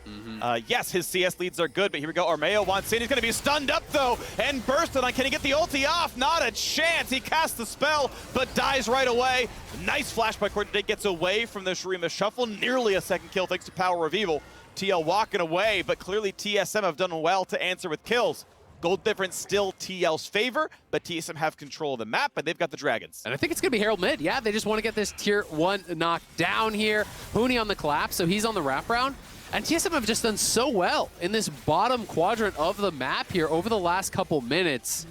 Yes, his CS leads are good, but here we go. Armeo wants in. He's going to be stunned up, though, and bursted on. Can he get the ulti off? Not a chance. He casts the spell, but dies right away. Nice flash by CoreJJ. Gets away from the Shurima shuffle. Nearly a second kill thanks to Power of Evil. TL walking away, but clearly TSM have done well to answer with kills. Gold difference still TL's favor, but TSM have control of the map, but they've got the Dragons. And I think it's going to be Herald mid. Yeah, they just want to get this tier 1 knocked down here. Huni on the collapse, so he's on the wraparound. And TSM have just done so well in this bottom quadrant of the map here over the last couple minutes.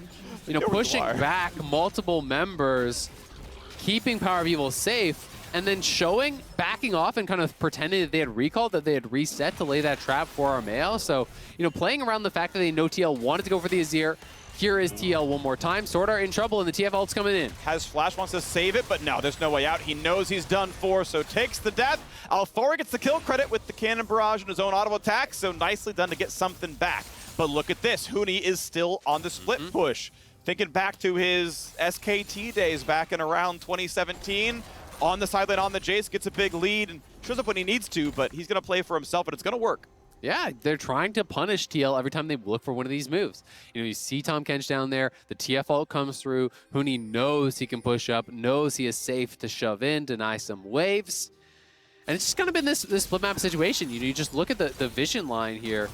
You know, pushing back multiple members, keeping Power of Evil safe, and then showing, backing off and kind of pretending that they had recalled, that they had reset to lay that trap for Armeo. So, you know, playing around the fact that they know TL wanted to go for the Azir. Here is TL one more time. Swordart in trouble, and the TF ult's coming in. Has Flash, wants to save it, but no, there's no way out. He knows he's done for, so takes the death. Alfora gets the kill credit with the cannon barrage and his own auto attack, so nicely done to get something back. But look at this, Huni is still on the split push. Thinking back to his SKT days back in around 2017, on the sideline, on the Jace, gets a big lead and shows up when he needs to, but he's going to play for himself, and it's going to work. Yeah, they're trying to punish TL every time they look for one of these moves. You know, you see Tom Kench down there, the TF ult comes through, Huni knows he can push up, knows he is safe to shove in, deny some waves. And it's just kind of been this split map situation. You know, you just look at the vision line here.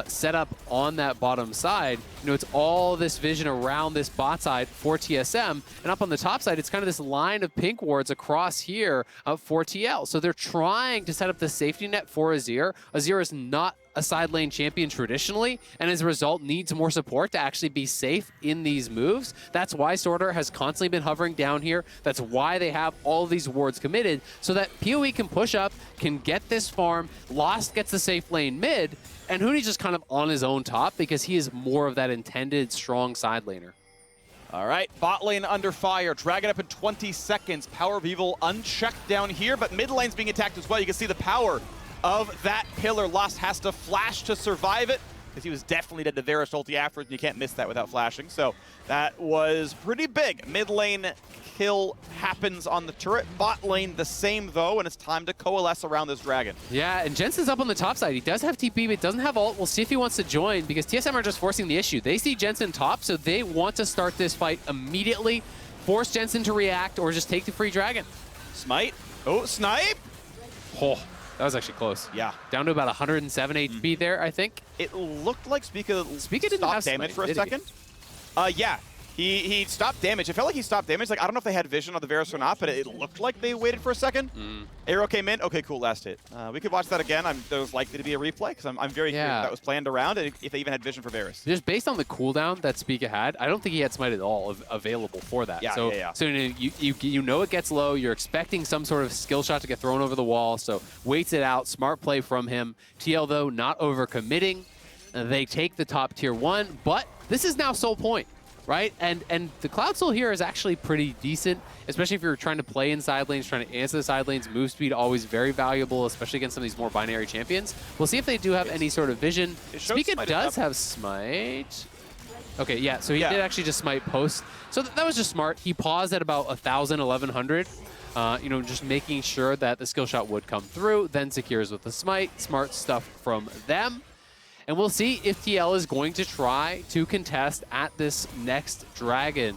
Set up on that bottom side. You know, it's all this vision around this bot side for TSM, and up on the top side, it's kind of this line of pink wards across here for TL. So they're trying to set up the safety net for Azir. Azir is not a side lane champion traditionally, and as a result needs more support to actually be safe in these moves. That's why Swordart has constantly been hovering down here. That's why they have all of these wards committed, so that PoE can push up, can get this farm, Lost gets the safe lane mid, and Huni's just kind of on his own top because he is more of that intended strong side laner. All right, bot lane under fire. Dragon up in 20 seconds. Power of Evil unchecked down here, but mid lane's being attacked as well. You can see the power of that pillar. Lost has to flash to survive it because he was definitely dead to Varus ulti afterwards, and you can't miss that without flashing. So that was pretty big. Mid lane kill happens on the turret. Bot lane the same though, and it's time to coalesce around this dragon. Yeah, and Jensen's up on the top side. He does have TP, but doesn't have ult. We'll see if he wants to join because TSM are just forcing the issue. They see Jensen top, so they want to start this fight immediately, force Jensen to react, or just take the free dragon. Smite. Oh, snipe. Oh, that was actually close. Yeah. Down to about 107 HP there, I think. It looked like Spica didn't stopped have damage smite, for a did he? second. Yeah. He stopped damage. It felt like he stopped damage. Like, I don't know if they had vision on the Varus or not, but it looked like they waited for a second. Arrow came in. Okay, cool, last hit. We could watch that again. There's likely to be a replay because I'm very curious if that was planned around and if they even had vision for Varus. Just based on the cooldown that Spica had, I don't think he had smite at all available for that. Yeah, so, yeah. So you know it gets low. You're expecting some sort of skill shot to get thrown over the wall. So waits it out. Smart play from him. TL though not overcommitting. They take the top tier 1, but this is now sole point. Right? And the Cloud Soul here is actually pretty decent, especially if you're trying to play in side lanes, trying to answer the side lanes. Move speed always very valuable, especially against some of these more binary champions. We'll see if they do have any sort of vision. Spica does have smite. Okay, yeah, so he did actually just smite post. So that was just smart. He paused at about 1,000, 1,100. You know, just making sure that the skill shot would come through, then secures with the smite. Smart stuff from them. And we'll see if TL is going to try to contest at this next dragon.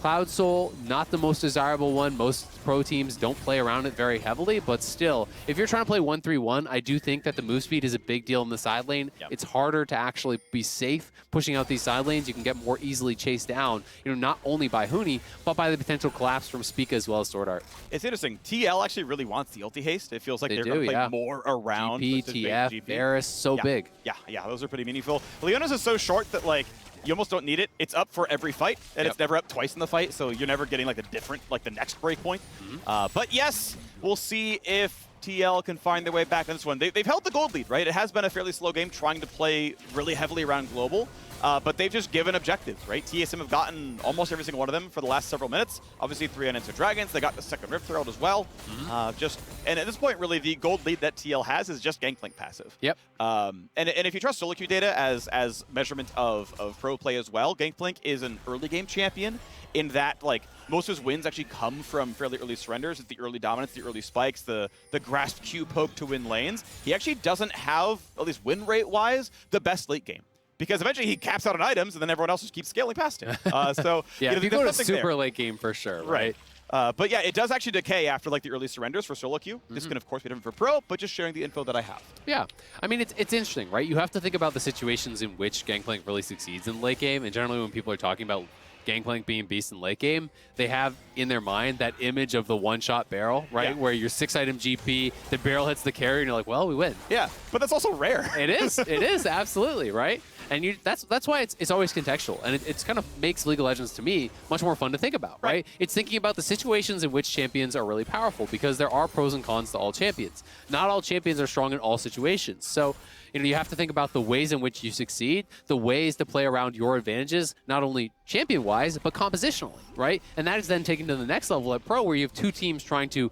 Cloud Soul, not the most desirable one. Most pro teams don't play around it very heavily, but still, if you're trying to play 1-3-1, I do think that the move speed is a big deal in the side lane. Yep. It's harder to actually be safe pushing out these side lanes. You can get more easily chased down, you know, not only by Huni, but by the potential collapse from Spica as well as Swordart. It's interesting. TL actually really wants the ulti haste. It feels like they're going to play more around. GP, TF, Varus, so big. Yeah, those are pretty meaningful. Leona's is so short that, like, you almost don't need it. It's up for every fight, and it's never up twice in the fight, so you're never getting like the next break point. But yes, we'll see if TL can find their way back in this one. They've held the gold lead, right? It has been a fairly slow game trying to play really heavily around global. But they've just given objectives, right? TSM have gotten almost every single one of them for the last several minutes. Obviously, 3 unanswered dragons. They got the second Rift Herald as well. And at this point, really, the gold lead that TL has is just Gangplank passive. Yep. And if you trust solo queue data as measurement of pro play as well, Gangplank is an early game champion in that, like, most of his wins actually come from fairly early surrenders. It's the early dominance, the early spikes, the grasp Q poke to win lanes. He actually doesn't have, at least win rate-wise, the best late game. Because eventually he caps out on items, and then everyone else just keeps scaling past him. So yeah, you know, if you go to super late game for sure, right? But yeah, it does actually decay after like the early surrenders for solo queue. This can of course be different for pro, but just sharing the info that I have. Yeah, I mean, it's interesting, right? You have to think about the situations in which Gangplank really succeeds in late game, and generally when people are talking about Gangplank being beast in late game, they have in their mind that image of the one-shot barrel, right? Yeah. Where your 6-item GP, the barrel hits the carry, and you're like, well, we win. Yeah, but that's also rare. It is, absolutely, right? And that's why it's always contextual, and it's kind of makes League of Legends, to me, much more fun to think about, right? It's thinking about the situations in which champions are really powerful, because there are pros and cons to all champions. Not all champions are strong in all situations. So, you have to think about the ways in which you succeed, the ways to play around your advantages, not only champion-wise, but compositionally, right? And that is then taken to the next level at pro, where you have two teams trying to,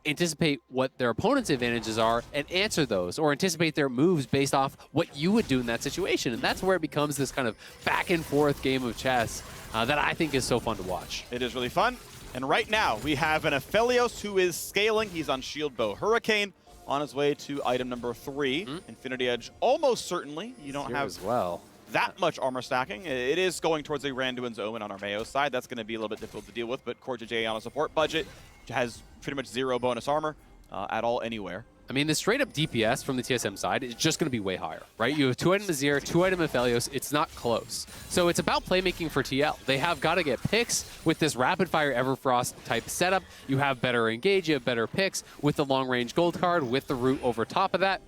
anticipate what their opponent's advantages are and answer those, or anticipate their moves based off what you would do in that situation. And that's where it becomes this kind of back and forth game of chess that I think is so fun to watch. It is really fun. And right now, we have an Aphelios who is scaling. He's on Shield Bow Hurricane, on his way to item number 3. Infinity Edge, almost certainly. You don't have as well that much armor stacking. It is going towards a Randuin's Omen on our Mayo side. That's going to be a little bit difficult to deal with, but CoreJJ on a support budget has pretty much 0 bonus armor at all anywhere. I mean, the straight-up DPS from the TSM side is just going to be way higher, right? You have 2-item Azir, 2-item Aphelios. It's not close. So it's about playmaking for TL. They have got to get picks with this rapid-fire Everfrost type setup. You have better engage, you have better picks with the long-range gold card, with the root over top of that.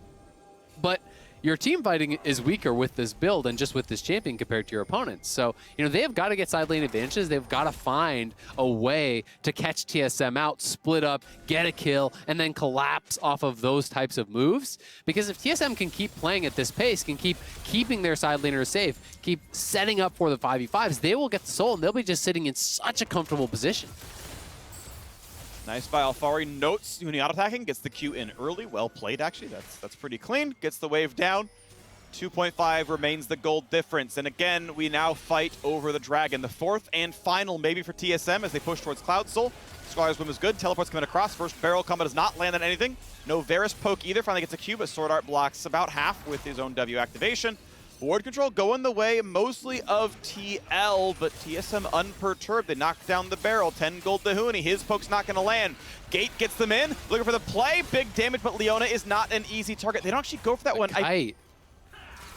But your team fighting is weaker with this build and just with this champion compared to your opponents. So, they have got to get side lane advantages. They've got to find a way to catch TSM out, split up, get a kill, and then collapse off of those types of moves. Because if TSM can keep playing at this pace, can keep keeping their side laners safe, keep setting up for the 5v5s, they will get the soul, and they'll be just sitting in such a comfortable position. Nice by Alfari. Notes Huni auto-attacking, gets the Q in early. Well played, actually. That's pretty clean. Gets the wave down. 2.5 remains the gold difference. And again, we now fight over the dragon. The 4th and final maybe for TSM as they push towards Cloud Soul. Squires Whim is good. Teleport's coming across. First barrel combo does not land on anything. No Varus poke either. Finally gets a Q, but Sword Art blocks about half with his own W activation. Ward control going the way mostly of TL, but TSM unperturbed. They knock down the barrel. 10 gold to Huni. His poke's not going to land. Gate gets them in. Looking for the play. Big damage, but Leona is not an easy target. They don't actually go for that one.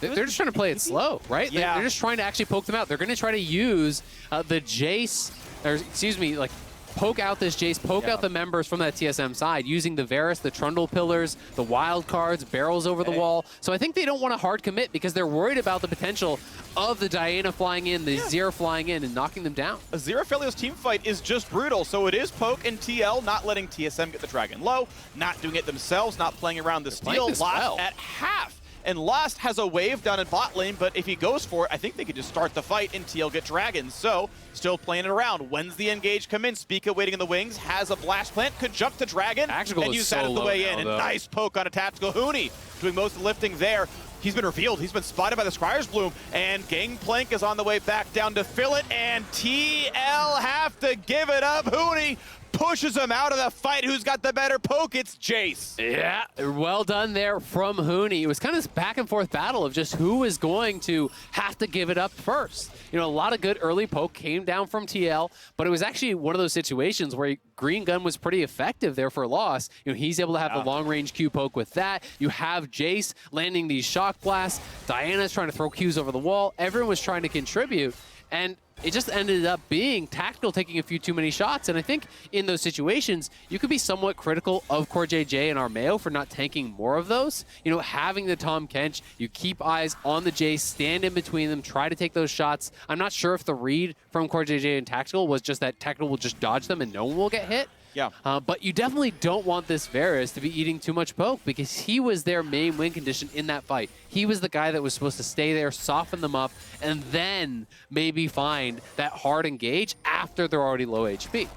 They're just trying to play it slow, right? Yeah. They're just trying to actually poke them out. They're going to try to use the Jace, or excuse me, like poke out this Jace, poke out the members from that TSM side using the Varus, the Trundle pillars, the wild cards, barrels over the wall. So I think they don't want to hard commit because they're worried about the potential of the Diana flying in, the Azir flying in and knocking them down. Azir Aphelios team fight is just brutal, so it is poke and TL not letting TSM get the dragon low, not doing it themselves, not playing around the steal. Lost at half. And Lost has a wave down in bot lane, but if he goes for it, I think they could just start the fight and TL get dragons. So, still playing it around. When's the engage come in? Spica waiting in the wings, has a blast plant, could jump to dragon, and use that as the way in. And nice poke on a tactical Huni, doing most of the lifting there. He's been revealed. He's been spotted by the Scryer's Bloom, and Gangplank is on the way back down to fill it, and TL have to give it up. Huni pushes him out of the fight. Who's got the better poke? It's Jace. Yeah, well done there from Huni. It was kind of this back and forth battle of just who is going to have to give it up first. A lot of good early poke came down from TL, but it was actually one of those situations where Green Gun was pretty effective there for loss. He's able to have the long range Q poke with that. You have Jace landing these shock blasts. Diana's trying to throw Qs over the wall. Everyone was trying to contribute, and it just ended up being Tactical taking a few too many shots. And I think in those situations, you could be somewhat critical of CoreJJ and Armeo for not tanking more of those. Having the Tom Kench, you keep eyes on the Jace, stand in between them, try to take those shots. I'm not sure if the read from CoreJJ and Tactical was just that Tactical will just dodge them and no one will get hit. Yeah. But you definitely don't want this Varus to be eating too much poke because he was their main win condition in that fight. He was the guy that was supposed to stay there, soften them up, and then maybe find that hard engage after they're already low HP.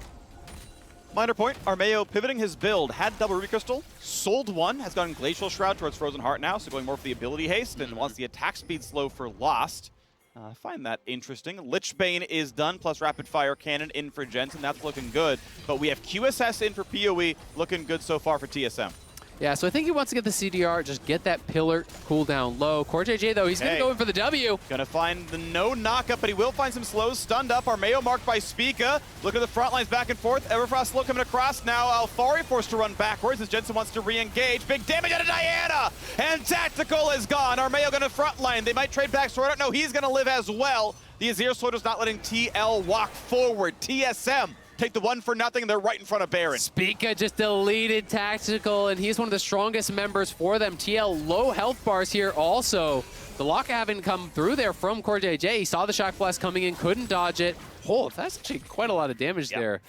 Minor point, Armeo pivoting his build, had double recrystal, sold one, has gone Glacial Shroud towards Frozen Heart now, so going more for the ability haste, and wants the attack speed slow for Lost. I find that interesting. Lichbane is done, plus Rapid Fire Cannon in for Jensen. That's looking good. But we have QSS in for PoE, looking good so far for TSM. Yeah, so I think he wants to get the CDR, just get that pillar cool down low. CoreJJ, though, he's going to go in for the W. Gonna find the no knockup, but he will find some slows. Stunned up. Armeo marked by Spica. Look at the front lines back and forth. Everfrost slow coming across. Now Alfari forced to run backwards as Jensen wants to re-engage. Big damage out of Diana! And Tactical is gone. Armeo gonna front line. They might trade back Sword Art. No, he's gonna live as well. The Azir Soldier's not letting TL walk forward. TSM take the 1-for-0, and they're right in front of Baron. Spica just deleted Tactical, and he's one of the strongest members for them. TL low health bars here also. The lock having come through there from CoreJJ. He saw the Shock Blast coming in, couldn't dodge it. Oh, that's actually quite a lot of damage there.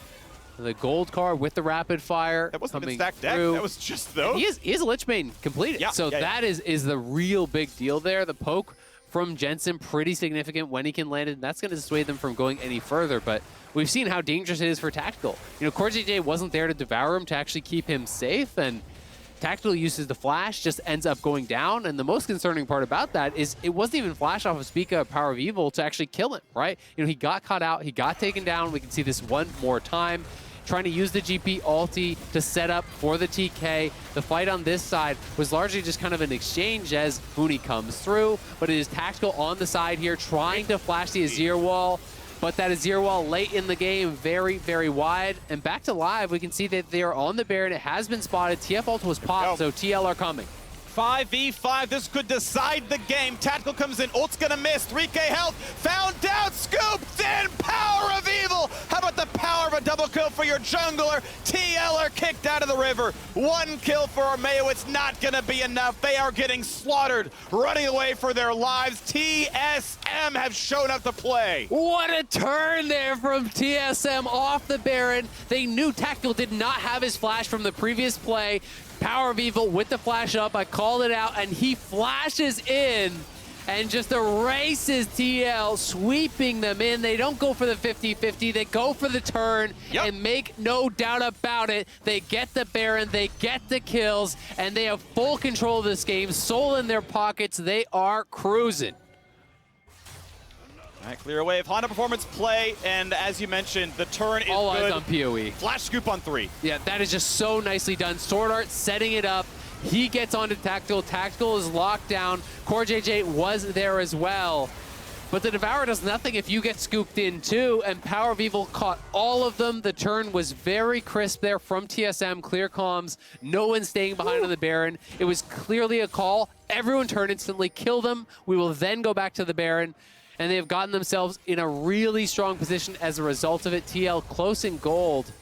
The gold card with the rapid fire That wasn't coming even stacked deck. through. That was just those. He is a Lich Bane completed. So that is the real big deal there. The poke from Jensen, pretty significant when he can land it, and that's going to dissuade them from going any further. But we've seen how dangerous it is for Tactical. You know, CoreJJ wasn't there to devour him, to actually keep him safe, and Tactical uses the flash, just ends up going down. And the most concerning part about that is it wasn't even flash off of Spica Power of Evil to actually kill him, right? You know, he got caught out, he got taken down. We can see this one more time. Trying to use the GP ulti to set up for the TK. The fight on this side was largely just kind of an exchange as Booney comes through, but it is Tactical on the side here trying to flash the Azir wall, but that Azir wall late in the game, very, very wide. And back to live, we can see that they are on the Baron. It has been spotted. TF ult was popped, so TL are coming. 5v5, this could decide the game. Tactical comes in, ult's gonna miss, 3k health, found down, scooped in, Power of Evil! How about the power of a double kill for your jungler? TL are kicked out of the river. 1 kill for Armeo, it's not gonna be enough. They are getting slaughtered, running away for their lives. TSM have shown up to play. What a turn there from TSM off the Baron. They knew Tactical did not have his flash from the previous play. Power of Evil with the flash up, I called it out, and he flashes in and just erases TL, sweeping them in. They don't go for the 50-50, they go for the turn, and make no doubt about it, they get the Baron, they get the kills, and they have full control of this game. Soul in their pockets, they are cruising. All right, clear away of Honda Performance play, and as you mentioned, the turn is All good. eyes on PoE. Flash scoop on 3. Yeah, that is just so nicely done. Sword Art setting it up. He gets onto Tactical. Tactical is locked down. CoreJJ was there as well. But the Devourer does nothing if you get scooped in too, and Power of Evil caught all of them. The turn was very crisp there from TSM, clear comms, no one staying behind on the Baron. It was clearly a call. Everyone turn instantly, kill them. We will then go back to the Baron. And they have gotten themselves in a really strong position as a result of it. TL close in gold,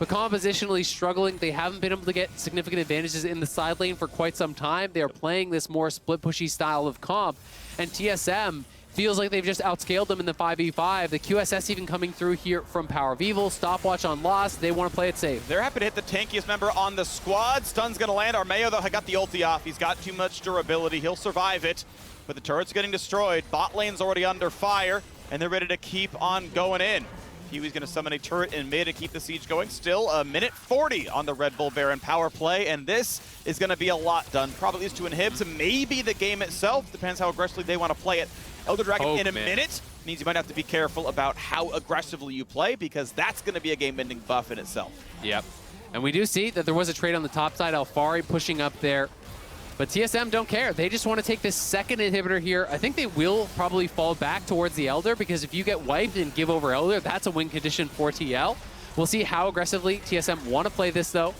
but compositionally struggling. They haven't been able to get significant advantages in the side lane for quite some time. They are playing this more split pushy style of comp, and TSM feels like they've just outscaled them in the 5v5. The QSS even coming through here from Power of Evil. Stopwatch on Lost. They want to play it safe. They're happy to hit the tankiest member on the squad. Stun's gonna land. Armeo, though, got the ulti off. He's got too much durability. He'll survive it. But the turret's getting destroyed. Bot lane's already under fire, and they're ready to keep on going in. Huey's gonna summon a turret in mid to keep the siege going. Still a minute 40 on the Red Bull Baron power play, and this is gonna be a lot done. Probably these 2 inhibs, and maybe the game itself. Depends how aggressively they want to play it. Elder Dragon in a minute means you might have to be careful about how aggressively you play, because that's gonna be a game-ending buff in itself. Yep. And we do see that there was a trade on the top side. Alfari pushing up there. But TSM don't care. They just want to take this second inhibitor here. I think they will probably fall back towards the Elder, because if you get wiped and give over Elder, that's a win condition for TL. We'll see how aggressively TSM want to play this, though.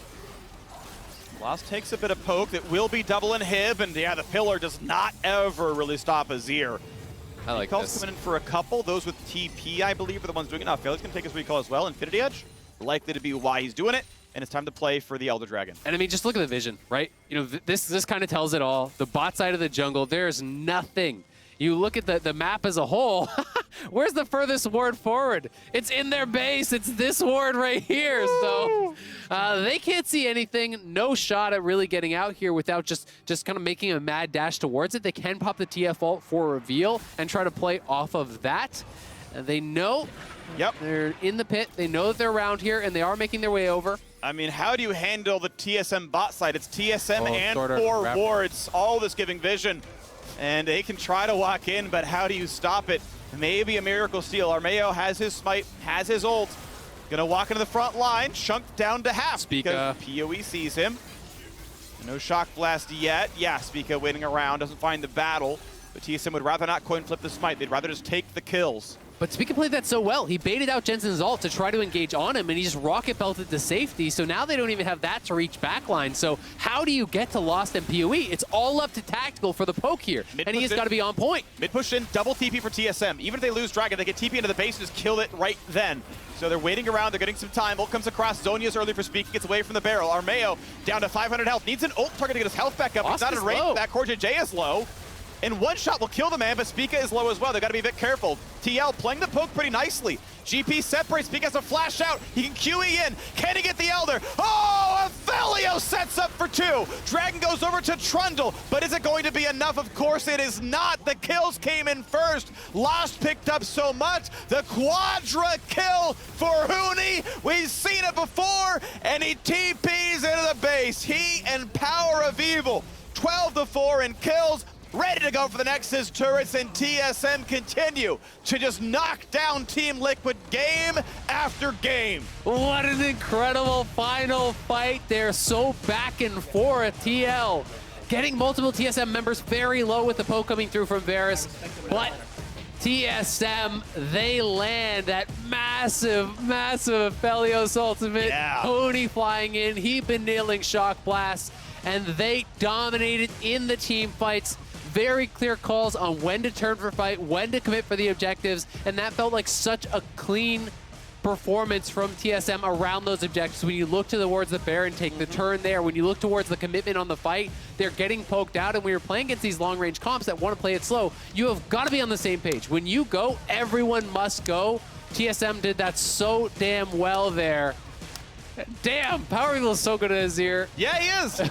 Lost takes a bit of poke that will be double inhib, and yeah, the pillar does not ever really stop Azir. I like Recall's this. coming in for a couple. Those with TP, I believe, are the ones doing it. Now, Fail's going to take his recall as well. Infinity Edge, likely to be why he's doing it. And it's time to play for the Elder Dragon. And I mean, just look at the vision, right? You know, this kind of tells it all. The bot side of the jungle, there's nothing. You look at the map as a whole. Where's the furthest ward forward? It's in their base. It's this ward right here. So they can't see anything. No shot at really getting out here without just kind of making a mad dash towards it. They can pop the TF ult for reveal and try to play off of that. And they know they're in the pit. They know that they're around here, and they are making their way over. I mean, how do you handle the TSM bot side? It's TSM and 4 wrap. wards, all this giving vision. And they can try to walk in, but how do you stop it? Maybe a miracle steal. Armeo has his smite, has his ult. Gonna walk into the front line, chunked down to half because PoE sees him. No Shock Blast yet. Yeah, Spica waiting around, doesn't find the battle. But TSM would rather not coin flip the smite. They'd rather just take the kills. But Spica played that so well. He baited out Jensen's ult to try to engage on him, and he just rocket belted to safety. So now they don't even have that to reach backline. So how do you get to Lost and PoE? It's all up to Tactical for the poke here, and he has got to be on point. Mid push in, double TP for TSM. Even if they lose Dragon, they get TP into the base and just kill it right then. So they're waiting around, they're getting some time. Ult comes across, Zonia's early for Spica, gets away from the barrel. Armeo down to 500 health, needs an ult target to get his health back up. He's not in range, that Corja J is low. And one shot will kill the man, but Spica is low as well. They've got to be a bit careful. TL playing the poke pretty nicely. GP separates, Spica has a flash out. He can QE in. Can he get the Elder? Oh, Aphelios sets up for 2. Dragon goes over to Trundle, but is it going to be enough? Of course it is not. The kills came in first. Lost picked up so much. The quadra kill for Huni. We've seen it before, and he TPs into the base. He and Power of Evil, 12-4 in kills. Ready to go for the Nexus turrets, and TSM continue to just knock down Team Liquid game after game. What an incredible final fight. They're so back and forth. TL getting multiple TSM members very low with the poke coming through from Varus, but TSM, they land that massive Aphelios ultimate. Yeah. Tony flying in, he's been nailing shock blasts, and they dominated in the team fights. Very clear calls on when to turn for fight, when to commit for the objectives, and that felt like such a clean performance from TSM around those objectives. When you look towards the Baron, take the turn there. When you look towards the commitment on the fight, they're getting poked out, and when you're playing against these long-range comps that want to play it slow, you have got to be on the same page. When you go, everyone must go. TSM did that so damn well there. Damn, Power Evil is so good at his ear. Yeah, he is.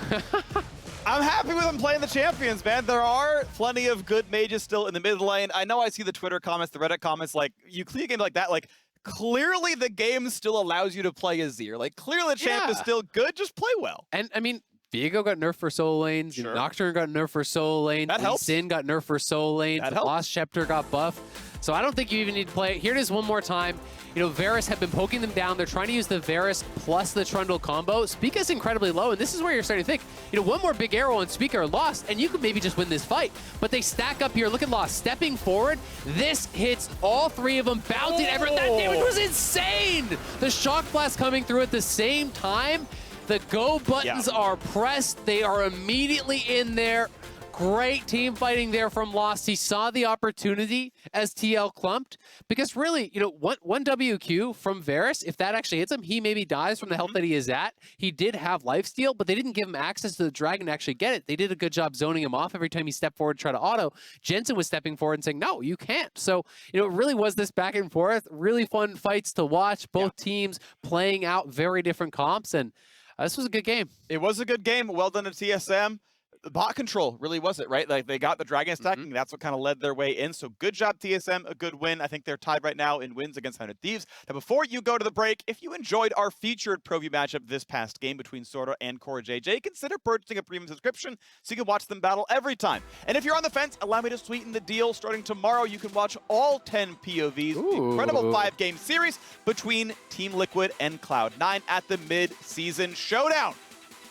I'm happy with him playing the champions, man. There are plenty of good mages still in the mid lane. I know I see the Twitter comments, the Reddit comments, like, you clear a game like that, like, clearly the game still allows you to play Azir. Like, clearly the champ is still good, just play well. And, I mean, Viego got nerfed for solo lanes, Sure. Nocturne got nerfed for solo lanes, That helps. Sin got nerfed for solo lanes, That helps. Lost Scepter got buffed. So I don't think you even need to play it. Here it is one more time. You know, Varus have been poking them down. They're trying to use the Varus plus the Trundle combo. Spica's incredibly low, and this is where you're starting to think, you know, one more big arrow and Spica are lost, and you could maybe just win this fight. But they stack up here. Look at Lost stepping forward. This hits all 3 of them, bouncing everything. That damage was insane! The Shock Blast coming through at the same time. The go buttons are pressed. They are immediately in there. Great team fighting there from Lost. He saw the opportunity as TL clumped, because really, you know, one WQ from Varus, if that actually hits him, he maybe dies from the health that he is at. He did have lifesteal, but they didn't give him access to the dragon to actually get it. They did a good job zoning him off every time he stepped forward to try to auto. Jensen was stepping forward and saying, no, you can't. So, you know, it really was this back and forth. Really fun fights to watch. Both teams playing out very different comps, and this was a good game. It was a good game. Well done to TSM. The bot control really was it, right? Like, they got the dragon stacking. That's what kind of led their way in. So good job, TSM. A good win. I think they're tied right now in wins against 100 Thieves. Now, before you go to the break, if you enjoyed our featured Pro View matchup this past game between Sordo and Core JJ, consider purchasing a premium subscription so you can watch them battle every time. And if you're on the fence, allow me to sweeten the deal. Starting tomorrow, you can watch all 10 POVs. The incredible 5-game series between Team Liquid and Cloud9 at the mid-season showdown.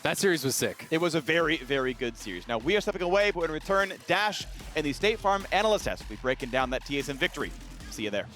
That series was sick. It was a very, very good series. Now, we are stepping away, but when we return, Dash and the State Farm Analyst Test will be breaking down that TSM victory. See you there.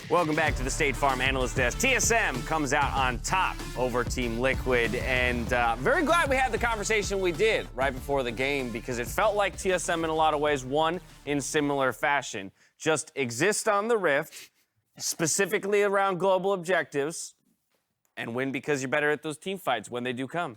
Welcome back to the State Farm Analyst Desk. TSM comes out on top over Team Liquid, and very glad we had the conversation we did right before the game because it felt like TSM in a lot of ways won in similar fashion. Just exist on the Rift, specifically around global objectives, and win because you're better at those team fights when they do come.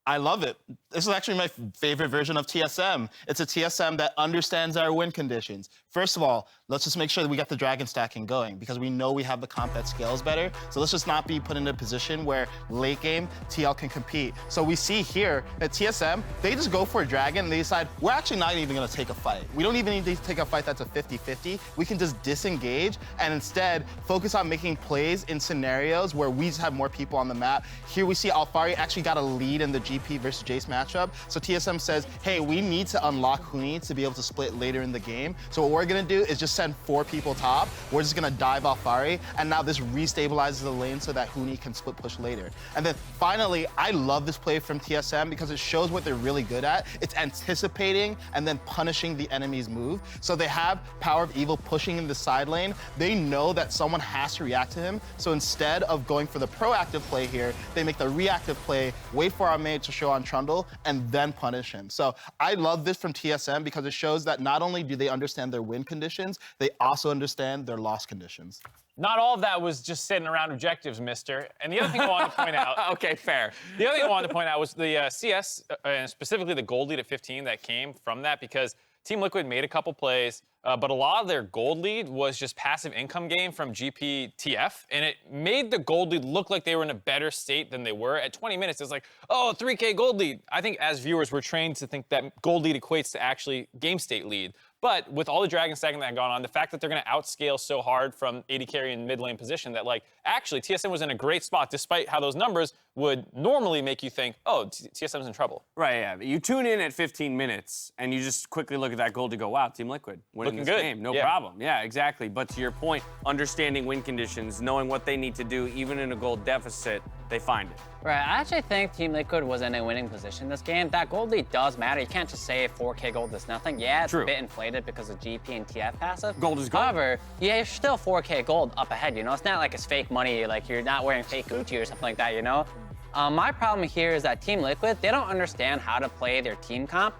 I love it. This is actually my favorite version of TSM. It's a TSM that understands our win conditions. First of all, let's just make sure that we got the dragon stacking going because we know we have the comp that scales better. So let's just not be put in a position where late game TL can compete. So we see here at TSM, they just go for a dragon and they decide, we're actually not even gonna take a fight. We don't even need to take a fight that's a 50-50. We can just disengage and instead focus on making plays in scenarios where we just have more people on the map. Here we see Alphari actually got a lead in the GP versus Jace matchup. So TSM says, hey, we need to unlock Huni to be able to split later in the game. So what we're gonna do is just send 4 people top. We're just gonna dive Alphari, and now this restabilizes the lane so that Huni can split push later. And then finally, I love this play from TSM because it shows what they're really good at. It's anticipating and then punishing the enemy's move. So they have Power of Evil pushing in the side lane. They know that someone has to react to him. So instead of going for the proactive play here, they make the reactive play, wait for our mate to show on Trundle, and then punish him. So I love this from TSM because it shows that not only do they understand their win conditions, they also understand their loss conditions. Not all of that was just sitting around objectives, mister. And the other thing I wanted to point out... Okay, fair. The other thing I wanted to point out was the CS, and specifically the gold lead at 15 that came from that, because Team Liquid made a couple plays, but a lot of their gold lead was just passive income gain from GPTF, and it made the gold lead look like they were in a better state than they were. At 20 minutes, it's like, oh, 3K gold lead. I think as viewers, we're trained to think that gold lead equates to actually game state lead. But with all the dragon stacking that had gone on, the fact that they're going to outscale so hard from AD carry in mid lane position that, like, actually TSM was in a great spot despite how those numbers would normally make you think, oh, TSM's in trouble. Right, yeah. You tune in at 15 minutes and you just quickly look at that goal to go, wow, Team Liquid winning Looking this good. game. No problem. Yeah, exactly. But to your point, understanding win conditions, knowing what they need to do, even in a gold deficit, they find it. Right, I actually think Team Liquid was in a winning position this game. That gold lead does matter. You can't just say 4K gold is nothing. Yeah, it's True. a bit inflated because of GP and TF passive. Gold is gold. However, yeah, you're still 4K gold up ahead, you know? It's not like it's fake money, like you're not wearing fake Gucci or something like that, you know? My problem here is that Team Liquid, they don't understand how to play their team comp.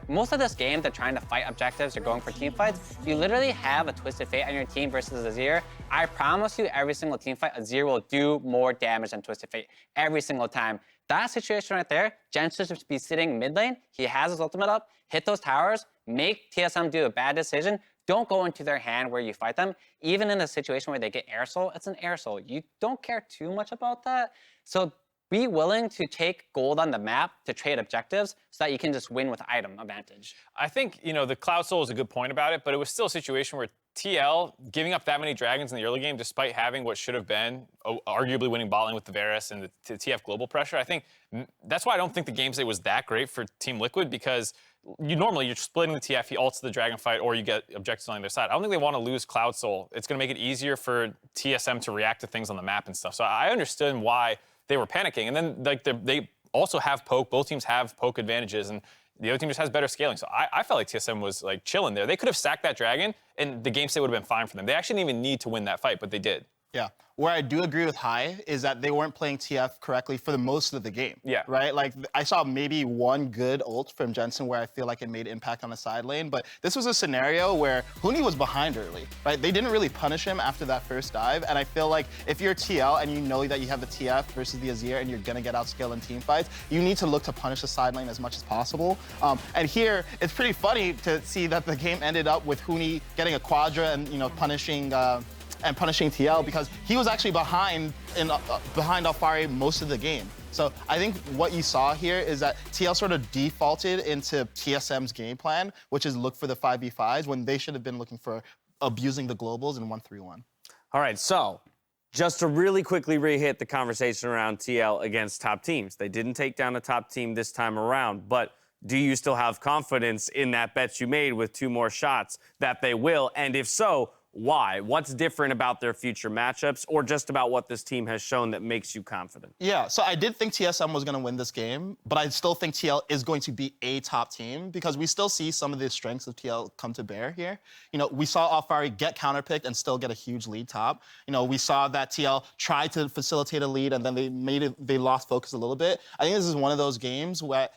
Most of this game, they're trying to fight objectives or going for team fights. You literally have a Twisted Fate on your team versus Azir. I promise you, every single team fight, Azir will do more damage than Twisted Fate every single time. That situation right there, Jen should just be sitting mid lane. He has his ultimate up, hit those towers, make TSM do a bad decision. Don't go into their hand where you fight them. Even in a situation where they get air soul, it's an air soul. You don't care too much about that. So be willing to take gold on the map to trade objectives so that you can just win with item advantage. I think, the Cloud Soul is a good point about it, but it was still a situation where TL giving up that many dragons in the early game, despite having what should have been arguably winning bot lane with the Varus and the TF global pressure, I think that's why I don't think the game state was that great for Team Liquid, because you're splitting the TF, he ults the dragon fight, or you get objectives on the other side. I don't think they want to lose Cloud Soul. It's going to make it easier for TSM to react to things on the map and stuff. So I understood why they were panicking. And then they also have poke. Both teams have poke advantages, and the other team just has better scaling. So I felt like TSM was like chilling there. They could have sacked that dragon, and the game state would have been fine for them. They actually didn't even need to win that fight, but they did. Yeah. Where I do agree with Hai is that they weren't playing TF correctly for the most of the game. Yeah. Right? Like, I saw maybe one good ult from Jensen where I feel like it made impact on the side lane, but this was a scenario where Huni was behind early, right? They didn't really punish him after that first dive, and I feel like if you're TL and you know that you have the TF versus the Azir and you're gonna get outscaled in team fights, you need to look to punish the side lane as much as possible. And here, it's pretty funny to see that the game ended up with Huni getting a quadra and, punishing TL because he was actually behind Alfari most of the game. So I think what you saw here is that TL sort of defaulted into TSM's game plan, which is look for the 5v5s when they should have been looking for abusing the globals in 1-3-1. All right, so just to really quickly re-hit the conversation around TL against top teams. They didn't take down a top team this time around, but do you still have confidence in that bet you made with 2 more shots that they will? And if so, why? What's different about their future matchups, or just about what this team has shown that makes you confident? Yeah, so I did think TSM was going to win this game, but I still think TL is going to be a top team because we still see some of the strengths of TL come to bear here. We saw Alfari get counterpicked and still get a huge lead top. We saw that TL tried to facilitate a lead and then they lost focus a little bit. I think this is one of those games where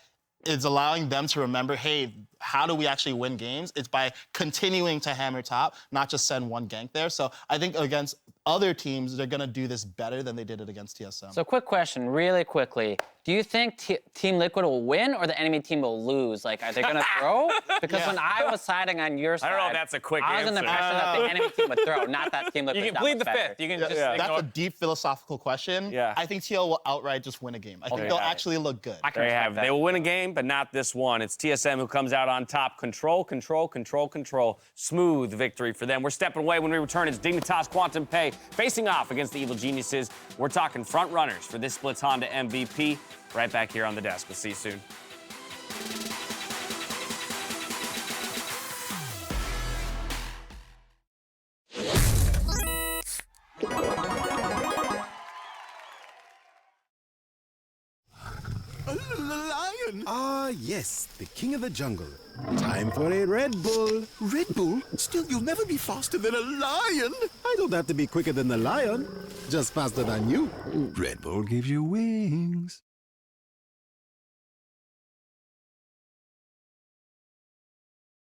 it's allowing them to remember, hey, how do we actually win games? It's by continuing to hammer top, not just send one gank there. So I think against other teams, they're going to do this better than they did it against TSM. So quick question, really quickly. Do you think Team Liquid will win or the enemy team will lose? Like, are they going to throw? Because when I was siding on your side, I don't know if that's a quick I was in the answer. impression that the enemy team would throw, not that Team Liquid. You can plead the fifth. You can just That's ignore. a deep philosophical question. Yeah. I think TL will outright just win a game. I think they'll actually look good. I can They respect have. that. They will win a game, but not this one. It's TSM who comes out on top. Control, control, control, control. Smooth victory for them. We're stepping away. When we return, it's Dignitas Quantum Pay facing off against the Evil Geniuses. We're talking front runners for this Split's Honda MVP. Right back here on the desk. We'll see you soon. Lion! Ah, yes, the king of the jungle. Time for a Red Bull. Red Bull? Still, you'll never be faster than a lion. I don't have to be quicker than the lion, just faster than you. Red Bull gives you wings.